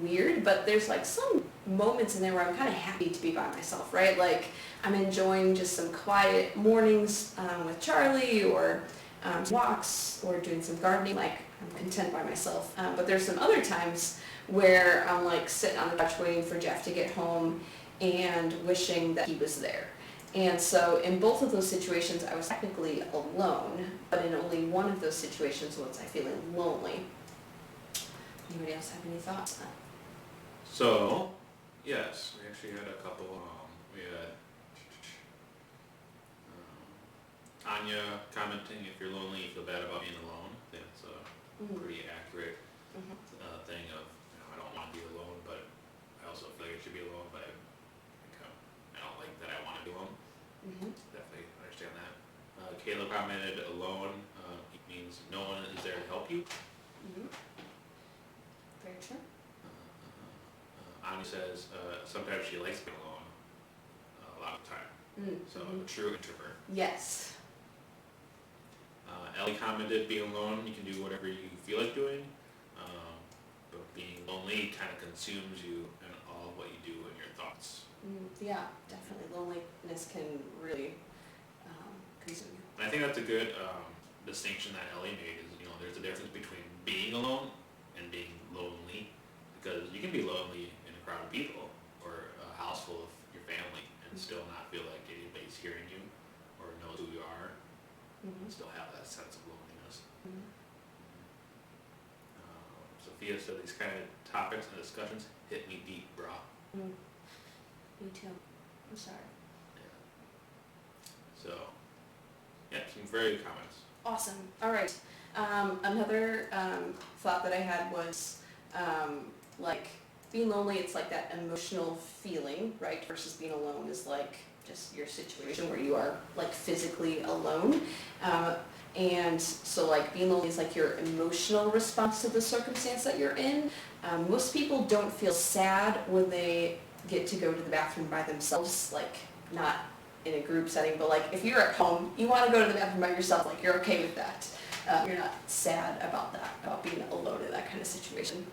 S2: weird. But there's like some moments in there where I'm kind of happy to be by myself, right? Like, I'm enjoying just some quiet mornings with Charlie, or walks, or doing some gardening. Like, I'm content by myself. But there's some other times where I'm like sitting on the couch waiting for Jeff to get home and wishing that he was there. And so in both of those situations, I was technically alone, but in only one of those situations was I feeling lonely. Anybody else have any thoughts on that?
S1: So, yes, we actually had a couple, we had Anya commenting, if you're lonely, you feel bad about being alone. That's a pretty accurate thing of, I don't want to be alone, but I also feel like I should be alone, but I don't like that I want to be alone. Definitely understand that. Kayla commented, alone means no one is there to help you.
S2: Very true.
S1: Anya says, sometimes she likes being alone, a lot of the time. So, a true introvert.
S2: Yes.
S1: Ellie commented, being alone, you can do whatever you feel like doing, but being lonely kind of consumes you and all of what you do and your thoughts.
S2: Yeah, definitely. Loneliness can really consume you.
S1: And I think that's a good distinction that Ellie made, is, there's a difference between being alone and being lonely, because you can be lonely in a crowd of people or a house full of your family and still not feel like anybody's hearing you or knows who you are, and still have that sense of loneliness. Sophia said, these kind of topics and discussions hit me deep, brah.
S2: Me too. I'm sorry.
S1: Yeah. So, yeah, some very good comments.
S2: Awesome. All right. Another thought that I had was like being lonely, it's like that emotional feeling, right? Versus being alone is like just your situation where you are like physically alone. And so like being lonely is like your emotional response to the circumstance that you're in. Most people don't feel sad when they get to go to the bathroom by themselves, like not in a group setting, but like if you're at home, you want to go to the bathroom by yourself, like you're okay with that. You're not sad about that, about being alone in that kind of situation.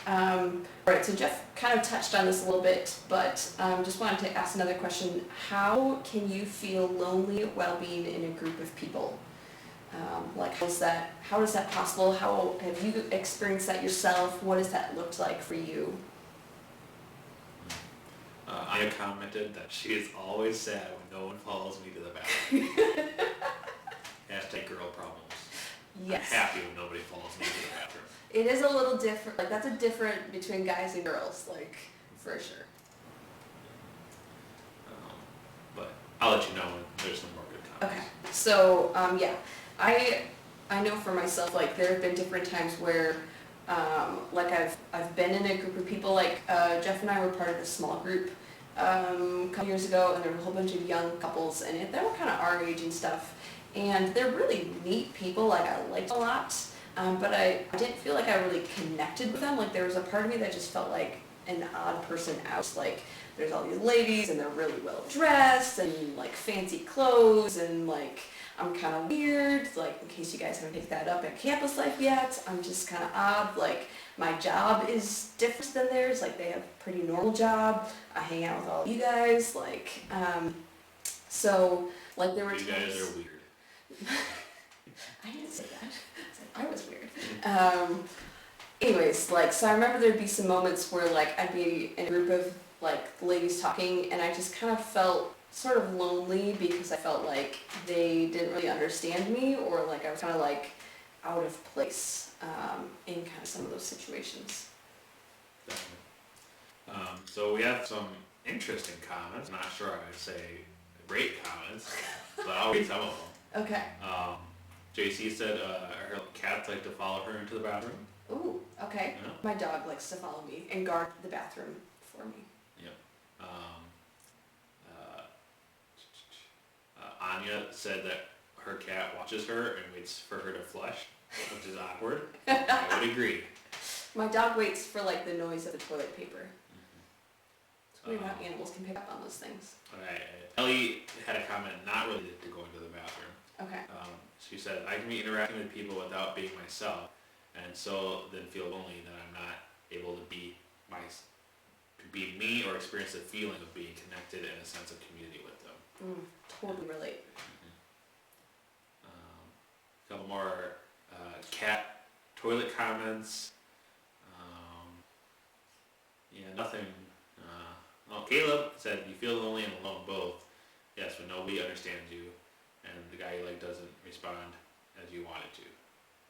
S2: Right, so Jeff kind of touched on this a little bit, but just wanted to ask another question. How can you feel lonely while being in a group of people? Like, how is that possible? How have you experienced that yourself? What does that look like for you?
S1: Anya commented that she is always sad when no one follows me to the bathroom. Hashtag girl problems.
S2: Yes.
S1: I'm happy when nobody follows me to the bathroom.
S2: It is a little different, like that's a different between guys and girls, like, for sure.
S1: But I'll let you know when there's some more good comments.
S2: Okay, so, yeah, I know for myself, like, there have been different times where, like, I've been in a group of people, like, Jeff and I were part of a small group, a couple years ago, and there were a whole bunch of young couples, and they were kind of our age and stuff, and they're really neat people, like, I liked a lot, but I didn't feel like I really connected with them. Like, there was a part of me that just felt like an odd person out, like, there's all these ladies, and they're really well dressed, and, like, fancy clothes, and, like, I'm kind of weird, like, in case you guys haven't picked that up at Campus Life yet, I'm just kind of odd, like, my job is different than theirs, like, they have a pretty normal job, I hang out with all you guys, like, so, like, there were
S1: You guys are weird.
S2: I didn't say that, I said I was weird. Anyways, like, so I remember there'd be some moments where, like, I'd be in a group of, like, ladies talking, and I just kind of felt sort of lonely because I felt like they didn't really understand me, or like I was kind of like out of place in kind of some of those situations.
S1: Definitely. So we have some interesting comments. I'm not sure I would say great comments, but I'll read some of them.
S2: Okay.
S1: JC said her cats like to follow her into the bathroom.
S2: Ooh, okay.
S1: Yeah.
S2: My dog likes to follow me and guard the bathroom for me.
S1: Yep. Anya said that her cat watches her and waits for her to flush, which is awkward. I would agree.
S2: My dog waits for like the noise of the toilet paper. It's weird how
S1: Um,
S2: animals can pick up on those things.
S1: Alright, Ellie had a comment not related to going to the bathroom.
S2: Okay.
S1: She said, I can be interacting with people without being myself, and so then feel lonely that I'm not able to be me or experience the feeling of being connected and a sense of community with them.
S2: Totally relate.
S1: A couple more cat toilet comments. Yeah, nothing. Caleb said, you feel lonely and alone both. Yes, when nobody understands you, and the guy you like doesn't respond as you wanted to.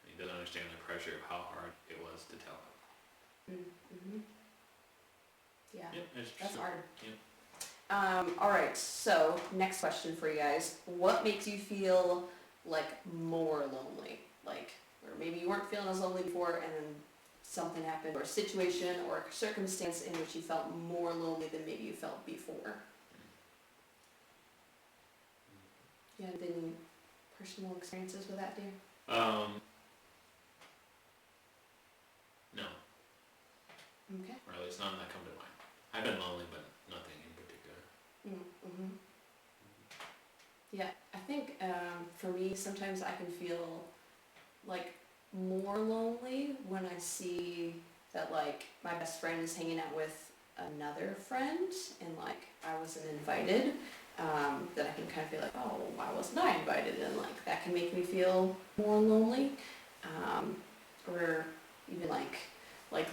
S1: He doesn't understand the pressure of how hard it was to tell him.
S2: Mm-hmm. Yeah,
S1: Yep,
S2: that's hard.
S1: Yep.
S2: All right, so next question for you guys. What makes you feel like more lonely? Like, or maybe you weren't feeling as lonely before and then something happened, or a situation or a circumstance in which you felt more lonely than maybe you felt before. You had any personal experiences with that, dear?
S1: No,
S2: Okay.
S1: or at least none that come to mind. I've been lonely, but nothing in particular.
S2: Mm-hmm. Yeah, I think for me, sometimes I can feel like more lonely when I see that like my best friend is hanging out with another friend and like I wasn't invited. Then I can kind of feel like, oh, why wasn't I invited? And like that can make me feel more lonely. Or even like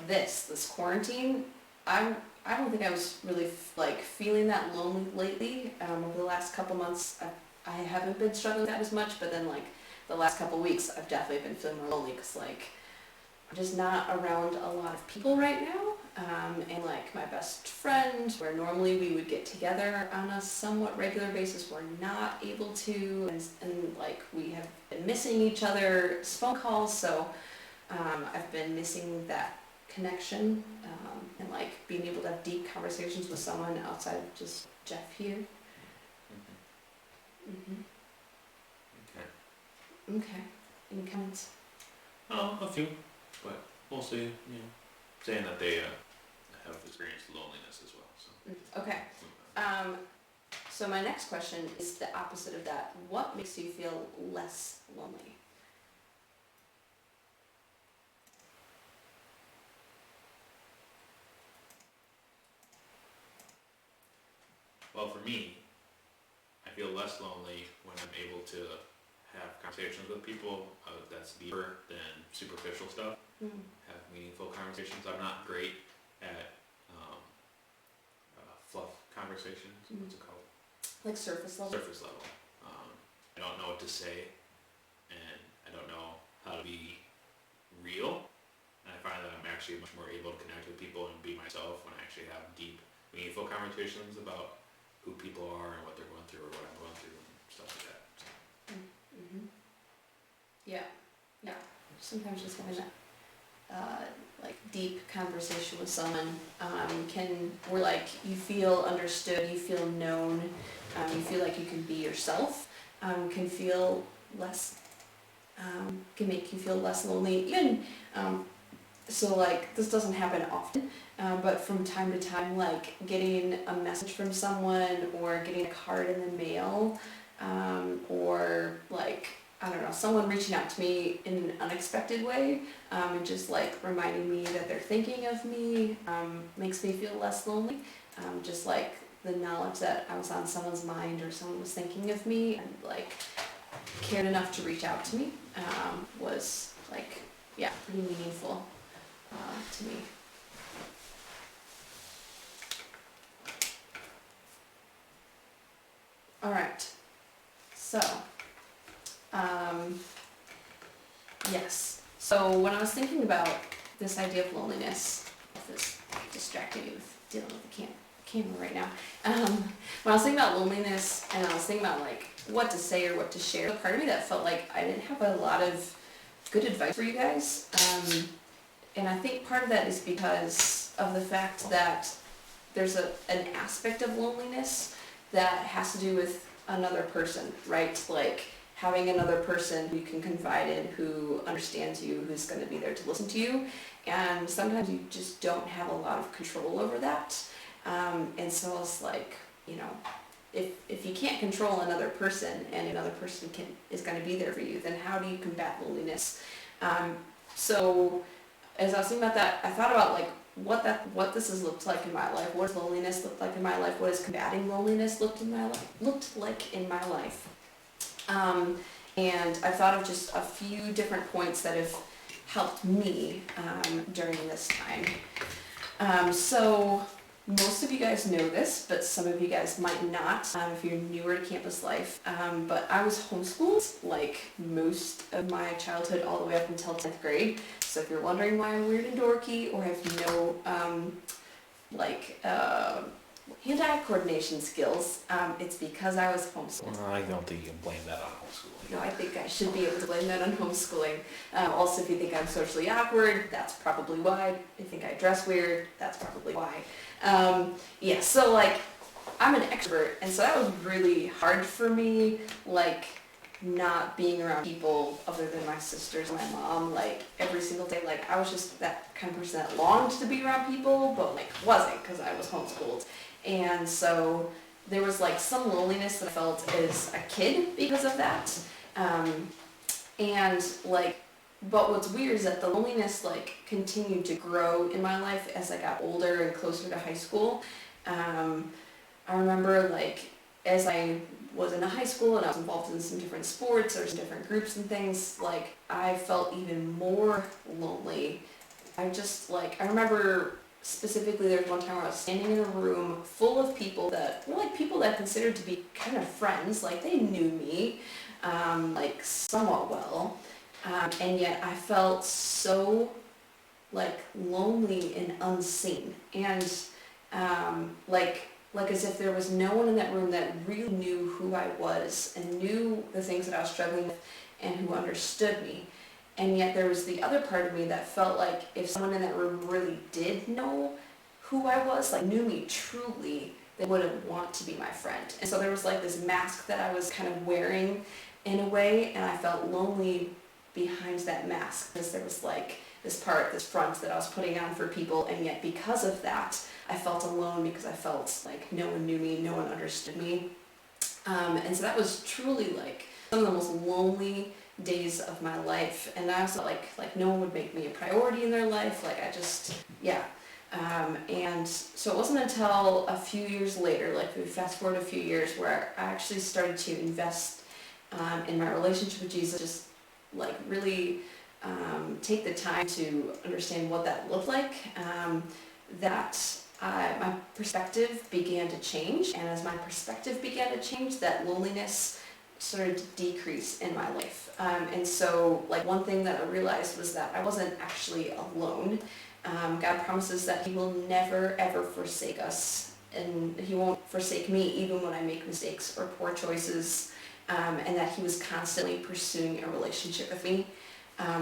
S2: this quarantine. I don't think I was really like feeling that lonely lately. Over the last couple months, I haven't been struggling with that as much. But then like the last couple weeks, I've definitely been feeling more lonely because like I'm just not around a lot of people right now. And like my best friend, where normally we would get together on a somewhat regular basis, we're not able to, and like we have been missing each other's phone calls. So I've been missing that connection and like being able to have deep conversations with someone outside of just Jeff here.
S1: Mm-hmm.
S2: Mm-hmm. Okay. Any comments?
S1: Oh, a few, but mostly, you know, saying that they have experienced loneliness as well. So.
S2: Okay. So my next question is the opposite of that. What makes you feel less lonely?
S1: Well, for me, I feel less lonely when I'm able to have conversations with people that's deeper than superficial stuff. Have meaningful conversations. I'm not great at fluff conversations. What's it called?
S2: Like surface level?
S1: Surface level. I don't know what to say, and I don't know how to be real. And I find that I'm actually much more able to connect with people and be myself when I actually have deep, meaningful conversations about who people are and what they're going through or what I'm going through and stuff like that. So.
S2: Mm-hmm. Yeah. Yeah. Sometimes just having that like deep conversation with someone where like you feel understood, you feel known, you feel like you can be yourself, can feel less, can make you feel less lonely. Even so, like this doesn't happen often, but from time to time, like getting a message from someone or getting a card in the mail, or like I don't know, someone reaching out to me in an unexpected way, and just like reminding me that they're thinking of me, makes me feel less lonely. Just like the knowledge that I was on someone's mind or someone was thinking of me and like cared enough to reach out to me, was like, yeah, pretty meaningful to me. So, yes. So when I was thinking about this idea of loneliness, this distracting me with dealing with the camera right now. When I was thinking about loneliness and I was thinking about like what to say or what to share, a part of me that felt like I didn't have a lot of good advice for you guys. And I think part of that is because of the fact that there's an aspect of loneliness that has to do with another person, right? Like having another person who you can confide in, who understands you, who's going to be there to listen to you. And sometimes you just don't have a lot of control over that. And so it's like, you know, if you can't control another person and another person is going to be there for you, then how do you combat loneliness? So as I was thinking about that, I thought about like what this has looked like in my life. What does loneliness look like in my life? What has combating loneliness looked like in my life? And I thought of just a few different points that have helped me during this time. So most of you guys know this, but some of you guys might not if you're newer to campus life. But I was homeschooled like most of my childhood all the way up until 10th grade. So if you're wondering why I'm weird and dorky or have no hand-eye coordination skills, it's because I was homeschooled.
S1: Well, I don't think you can blame that on homeschooling.
S2: No, I think I should be able to blame that on homeschooling. Also, if you think I'm socially awkward, that's probably why. If you think I dress weird, that's probably why. Yeah, so like, I'm an extrovert, and so that was really hard for me, like, not being around people other than my sisters and my mom, like, every single day. Like, I was just that kind of person that longed to be around people, but, like, wasn't, because I was homeschooled. And so there was, like, some loneliness that I felt as a kid because of that. And, like, but what's weird is that the loneliness, like, continued to grow in my life as I got older and closer to high school. I remember, like, as I was in high school and I was involved in some different sports or some different groups and things, like, I felt even more lonely. I remember specifically there was one time where I was standing in a room full of people that were, like, people that I considered to be kind of friends, like, they knew me, like, somewhat well, and yet I felt so, like, lonely and unseen, and, like as if there was no one in that room that really knew who I was and knew the things that I was struggling with and who understood me. And yet there was the other part of me that felt like if someone in that room really did know who I was, like knew me truly, they wouldn't want to be my friend. And so there was like this mask that I was kind of wearing in a way, and I felt lonely behind that mask because there was like this front that I was putting on for people, and yet because of that, I felt alone because I felt like no one knew me, no one understood me. And so that was truly like some of the most lonely days of my life, and I also like no one would make me a priority in their life, like I just, yeah. And so it wasn't until a few years later, like we fast forward a few years, where I actually started to invest in my relationship with Jesus, just like really take the time to understand what that looked like, my perspective began to change, and as my perspective began to change, that loneliness started to decrease in my life. And so like one thing that I realized was that I wasn't actually alone. God promises that He will never ever forsake us, and He won't forsake me even when I make mistakes or poor choices, and that He was constantly pursuing a relationship with me.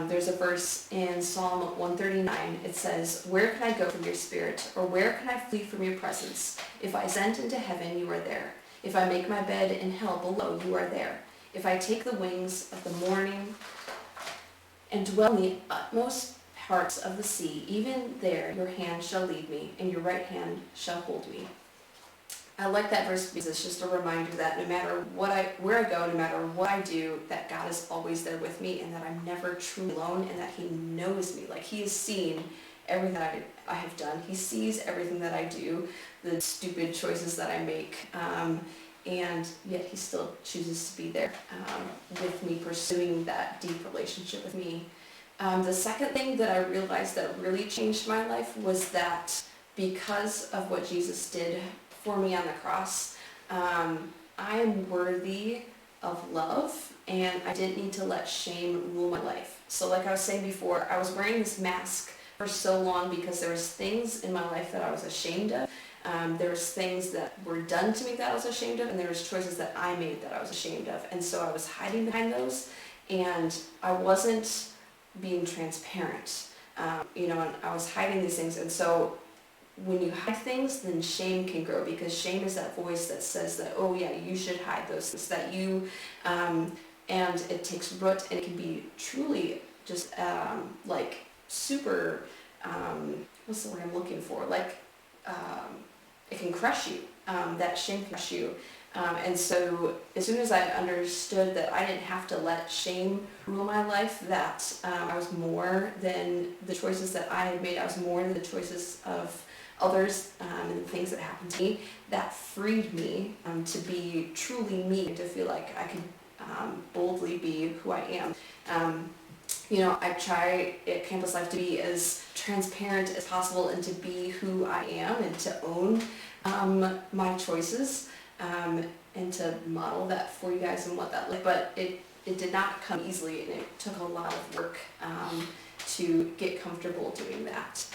S2: There's a verse in Psalm 139. It says, "Where can I go from your spirit? Or where can I flee from your presence? If I ascend into heaven, you are there. If I make my bed in hell below, you are there. If I take the wings of the morning and dwell in the utmost parts of the sea, even there your hand shall lead me, and your right hand shall hold me." I like that verse because it's just a reminder that no matter where I go, no matter what I do, that God is always there with me, and that I'm never truly alone, and that He knows me. Like He has seen everything that I have done. He sees everything that I do, the stupid choices that I make, and yet He still chooses to be there with me, pursuing that deep relationship with me. The second thing that I realized that really changed my life was that because of what Jesus did for me on the cross, I am worthy of love, and I didn't need to let shame rule my life. So like I was saying before, I was wearing this mask for so long because there was things in my life that I was ashamed of. There was things that were done to me that I was ashamed of, and there was choices that I made that I was ashamed of. And so I was hiding behind those, and I wasn't being transparent. And I was hiding these things. And so when you hide things, then shame can grow, because shame is that voice that says that, oh yeah, you should hide those things, that you, and it takes root, and it can be truly just like super, what's the word I'm looking for? Like, it can crush you. That shame can crush you. And so as soon as I understood that I didn't have to let shame rule my life, that I was more than the choices that I had made, I was more than the choices of others and the things that happened to me, that freed me to be truly me, to feel like I could boldly be who I am. I try at Campus Life to be as transparent as possible and to be who I am and to own my choices and to model that for you guys and what that looked like. But it did not come easily, and it took a lot of work to get comfortable doing that.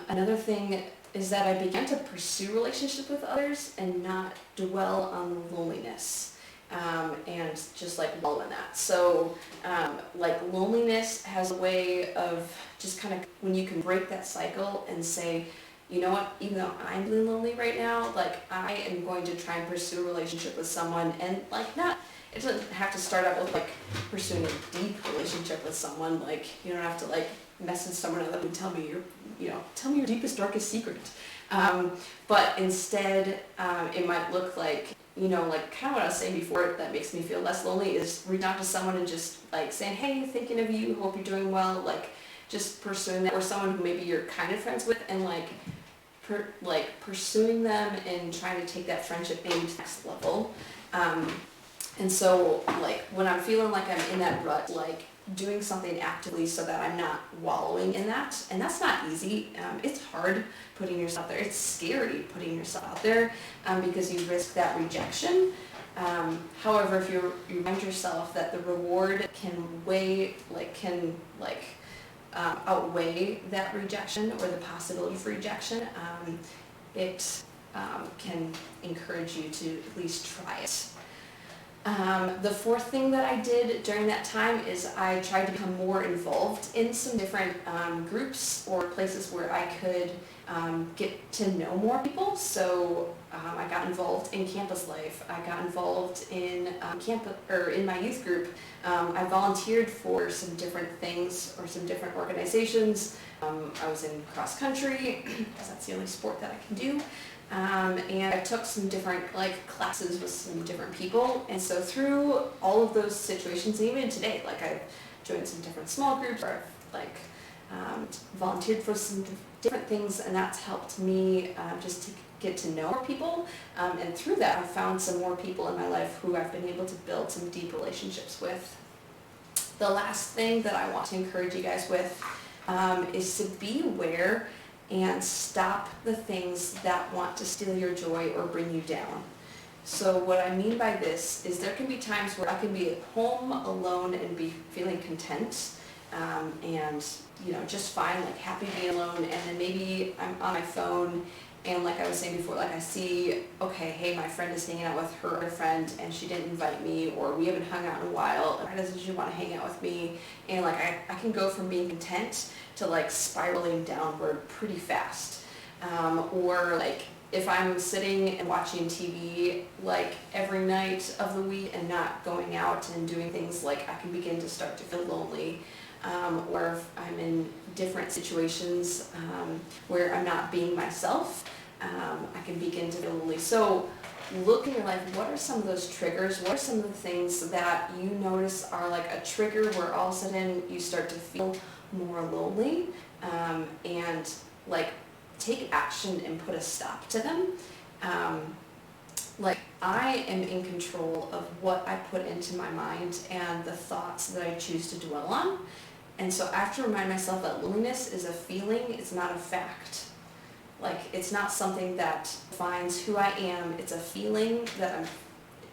S2: Another thing is that I began to pursue relationships with others and not dwell on the loneliness. And just like wallow in that. So like loneliness has a way of just kind of, when you can break that cycle and say, you know what, even though I'm feeling lonely right now, like I am going to try and pursue a relationship with someone, and like it doesn't have to start out with like pursuing a deep relationship with someone. Like you don't have to like message someone and tell me your deepest, darkest secret. But instead, it might look like, like kind of what I was saying before that makes me feel less lonely is reach out to someone and just like saying, hey, thinking of you, hope you're doing well, like just pursuing that, or someone who maybe you're kind of friends with, and like pursuing them and trying to take that friendship maybe to the next level. And so like when I'm feeling like I'm in that rut, like doing something actively so that I'm not wallowing in that. And that's not easy. It's hard putting yourself out there. It's scary putting yourself out there because you risk that rejection. However, if you remind yourself that the reward can outweigh that rejection or the possibility for rejection, it can encourage you to at least try it. The fourth thing that I did during that time is I tried to become more involved in some different groups or places where I could get to know more people. So I got involved in Campus Life. I got involved in in my youth group. I volunteered for some different things or some different organizations. I was in cross country because that's the only sport that I can do. And I took some different classes with some different people, and so through all of those situations, and even today, I've joined some different small groups, or I've volunteered for some different things, and that's helped me just to get to know more people, and through that I've found some more people in my life who I've been able to build some deep relationships with. The last thing that I want to encourage you guys with is to be aware and stop the things that want to steal your joy or bring you down. So what I mean by this is there can be times where I can be at home alone and be feeling content and just fine, happy being alone, and then maybe I'm on my phone and like I was saying before, I see, okay, hey, my friend is hanging out with her other friend and she didn't invite me, or we haven't hung out in a while, why doesn't she want to hang out with me? And I can go from being content to spiraling downward pretty fast. Or if I'm sitting and watching TV every night of the week and not going out and doing things, I can begin to start to feel lonely. Or if I'm in different situations where I'm not being myself, I can begin to feel lonely. So look in your life, what are some of those triggers? What are some of the things that you notice are a trigger where all of a sudden you start to feel more lonely, and take action and put a stop to them. I am in control of what I put into my mind and the thoughts that I choose to dwell on. And so I have to remind myself that loneliness is a feeling, it's not a fact. It's not something that defines who I am, it's a feeling that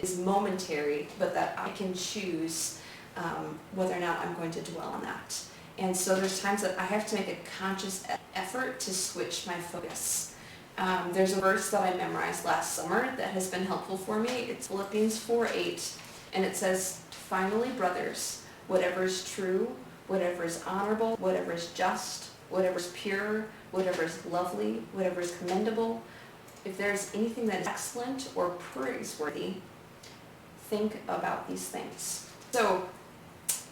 S2: is momentary, but that I can choose whether or not I'm going to dwell on that. And so there's times that I have to make a conscious effort to switch my focus. There's a verse that I memorized last summer that has been helpful for me. It's Philippians 4:8, and it says, "Finally, brothers, whatever is true, whatever is honorable, whatever is just, whatever is pure, whatever is lovely, whatever is commendable, if there is anything that is excellent or praiseworthy, think about these things." So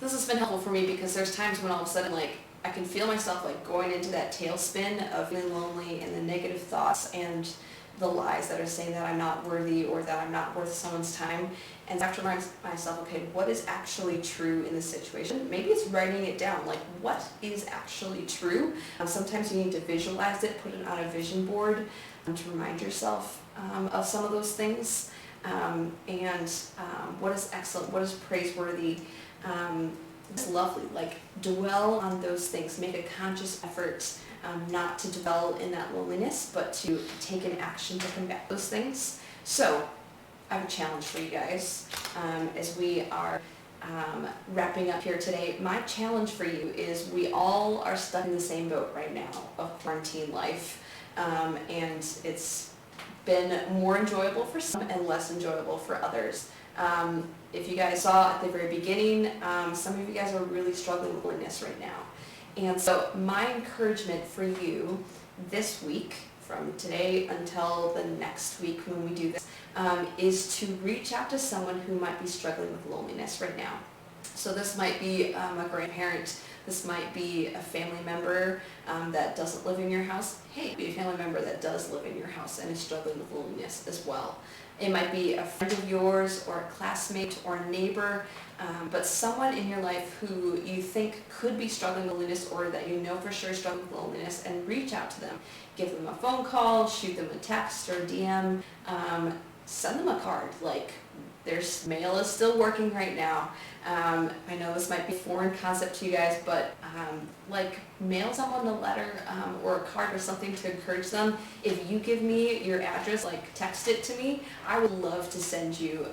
S2: this has been helpful for me because there's times when all of a sudden, like, I can feel myself like going into that tailspin of feeling lonely and the negative thoughts and the lies that are saying that I'm not worthy or that I'm not worth someone's time. And I have to remind myself, okay, what is actually true in this situation? Maybe it's writing it down, like what is actually true? Sometimes you need to visualize it, put it on a vision board to remind yourself of some of those things. What is excellent, what is praiseworthy, it's lovely, like dwell on those things, make a conscious effort not to dwell in that loneliness, but to take an action to combat those things. So I have a challenge for you guys as we are wrapping up here today. My challenge for you is we all are stuck in the same boat right now of quarantine life, and it's been more enjoyable for some and less enjoyable for others. If you guys saw at the very beginning, some of you guys are really struggling with loneliness right now. And so my encouragement for you this week, from today until the next week when we do this, is to reach out to someone who might be struggling with loneliness right now. So this might be a grandparent, this might be a family member that doesn't live in your house. Hey, be a family member that does live in your house and is struggling with loneliness as well. It might be a friend of yours or a classmate or a neighbor, but someone in your life who you think could be struggling with loneliness or that you know for sure is struggling with loneliness, and reach out to them. Give them a phone call, shoot them a text or a DM, send them a card. Like, their mail is still working right now. I know this might be a foreign concept to you guys, but like mail someone a letter or a card or something to encourage them. If you give me your address, like text it to me, I would love to send you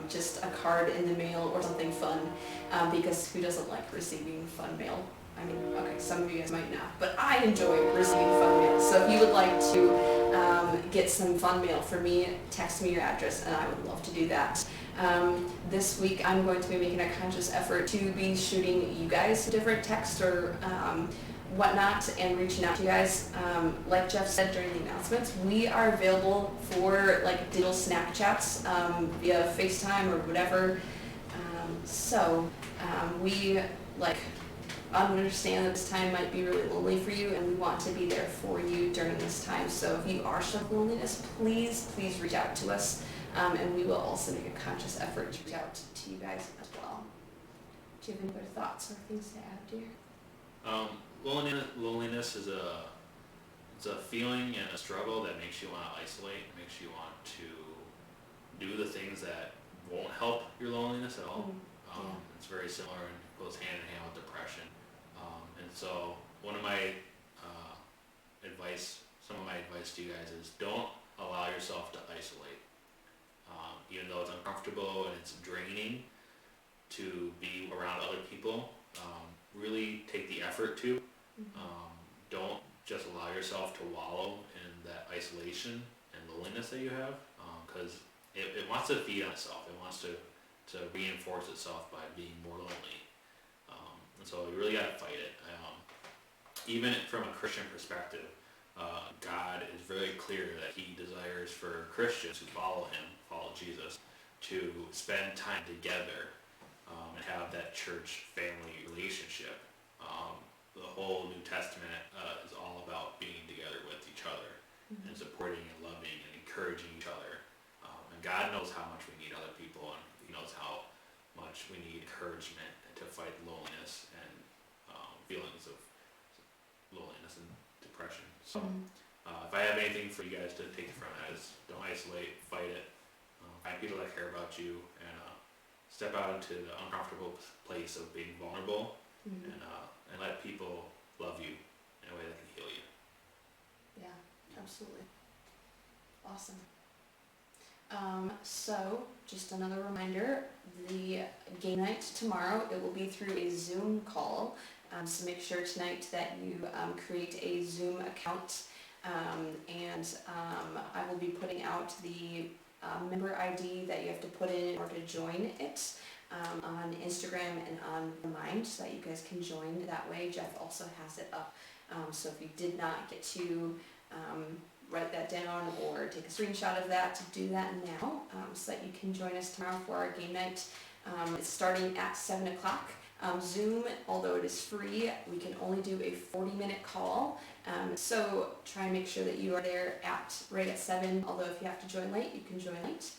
S2: just a card in the mail or something fun, because who doesn't like receiving fun mail? I mean, okay, some of you guys might not, but I enjoy receiving fun mail. So if you would like to get some fun mail for me, text me your address and I would love to do that. This week I'm going to be making a conscious effort to be shooting you guys different texts or whatnot and reaching out to you guys. Like Jeff said during the announcements, we are available for like digital Snapchats via FaceTime or whatever. We understand that this time might be really lonely for you, and we want to be there for you during this time. So if you are struggling with loneliness, please reach out to us, and we will also make a conscious effort to reach out to you guys as well. Do you have any other thoughts or things to add, dear?
S1: Loneliness is a feeling and a struggle that makes you want to isolate, makes you want to do the things that won't help your loneliness at all. It's very similar and goes hand in hand with depression. And so some of my advice to you guys is don't allow yourself to isolate. Even though it's uncomfortable and it's draining to be around other people, really take the effort to. Don't just allow yourself to wallow in that isolation and loneliness that you have, because it wants to feed on itself. It wants to reinforce itself by being more lonely. And so you really got to fight it. Even from a Christian perspective, God is very clear that He desires for Christians who follow Jesus, to spend time together and have that church family relationship. The whole New Testament is all about being together with each other and supporting and loving and encouraging each other. And God knows how much we need other people, and He knows how much we need encouragement to fight loneliness and feelings of loneliness and depression. So if I have anything for you guys to take from it, is don't isolate, fight it, find people that care about you, and step out into the uncomfortable place of being vulnerable, and let people love you in a way that can heal you.
S2: Yeah, absolutely. Awesome. So, just another reminder, the game night tomorrow, it will be through a Zoom call. So make sure tonight that you create a Zoom account, and I will be putting out the member ID that you have to put in order to join it on Instagram and on Remind, so that you guys can join that way. Jeff also has it up. So if you did not get to write that down or take a screenshot of that, to do that now, so that you can join us tomorrow for our game night. It's starting at 7 o'clock. Zoom, although it is free, we can only do a 40-minute call. So try and make sure that you are there right at 7, although if you have to join late, you can join late.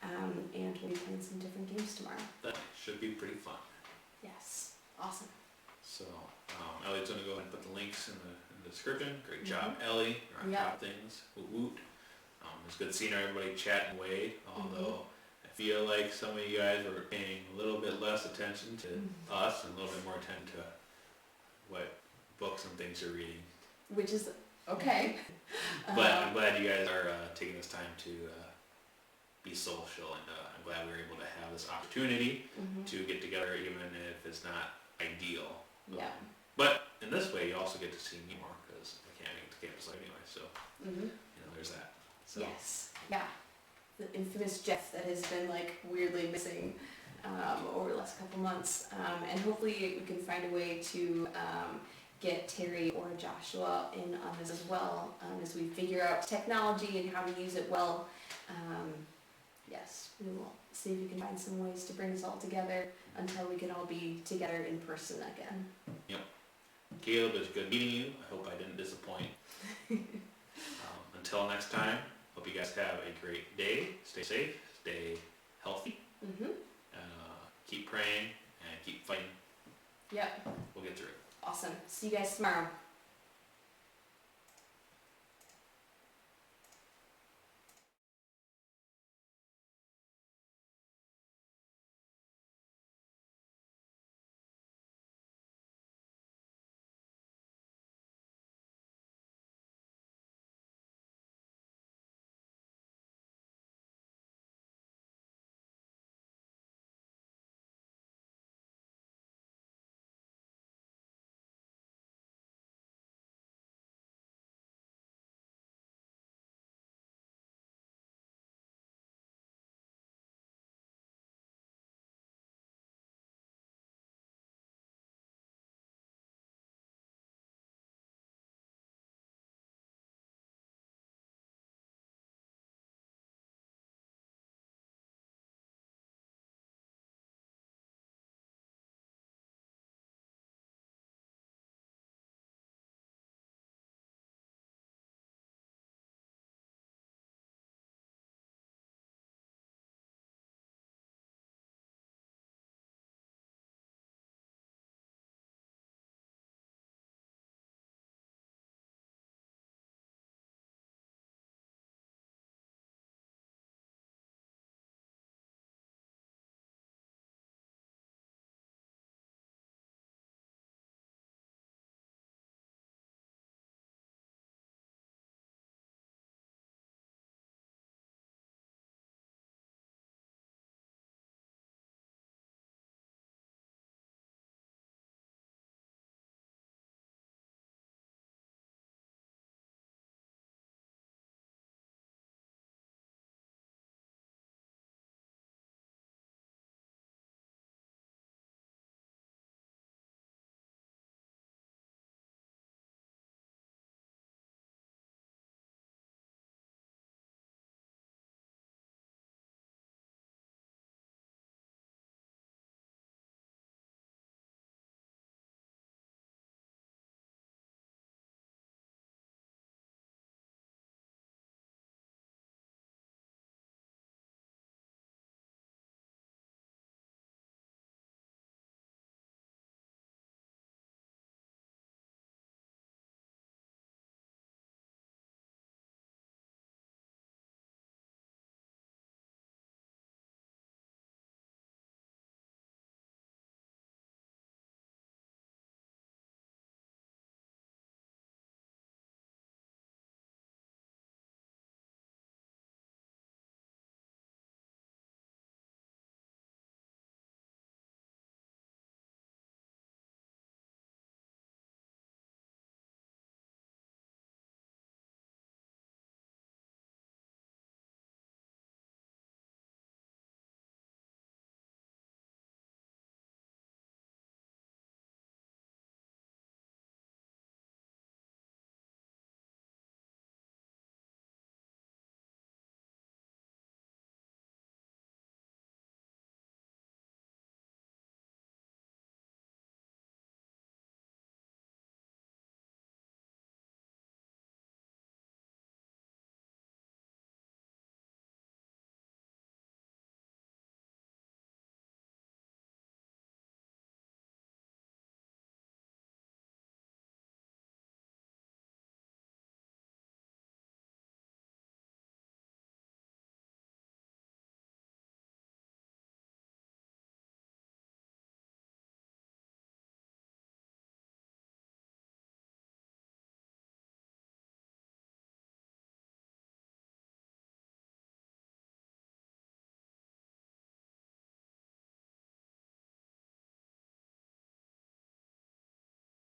S2: And we'll be playing some different games tomorrow.
S1: That should be pretty fun.
S2: Yes, awesome.
S1: So, Ellie's gonna go ahead and put the links in the description. Great job, Ellie. You're on top of things. Woot woot. It's good seeing everybody chatting away, although I feel like some of you guys were paying a little bit less attention to us and a little bit more attention to what books and things you're reading.
S2: Which is okay.
S1: But I'm glad you guys are taking this time to be social, and I'm glad we were able to have this opportunity to get together, even if it's not ideal.
S2: Yeah.
S1: But in this way, you also get to see me more, because I can't make it to campus anyway, so, there's that. So.
S2: Yes, yeah. The infamous Jeff that has been like weirdly missing over the last couple months. And hopefully we can find a way to get Terry or Joshua in on this as well, as we figure out technology and how to use it well. Yes, we will see if we can find some ways to bring us all together until we can all be together in person again.
S1: Yep. Caleb, it was good meeting you. I hope I didn't disappoint. Until next time, hope you guys have a great day. Stay safe, stay healthy, keep praying, and keep fighting.
S2: Yep.
S1: We'll get through it.
S2: Awesome. See you guys tomorrow.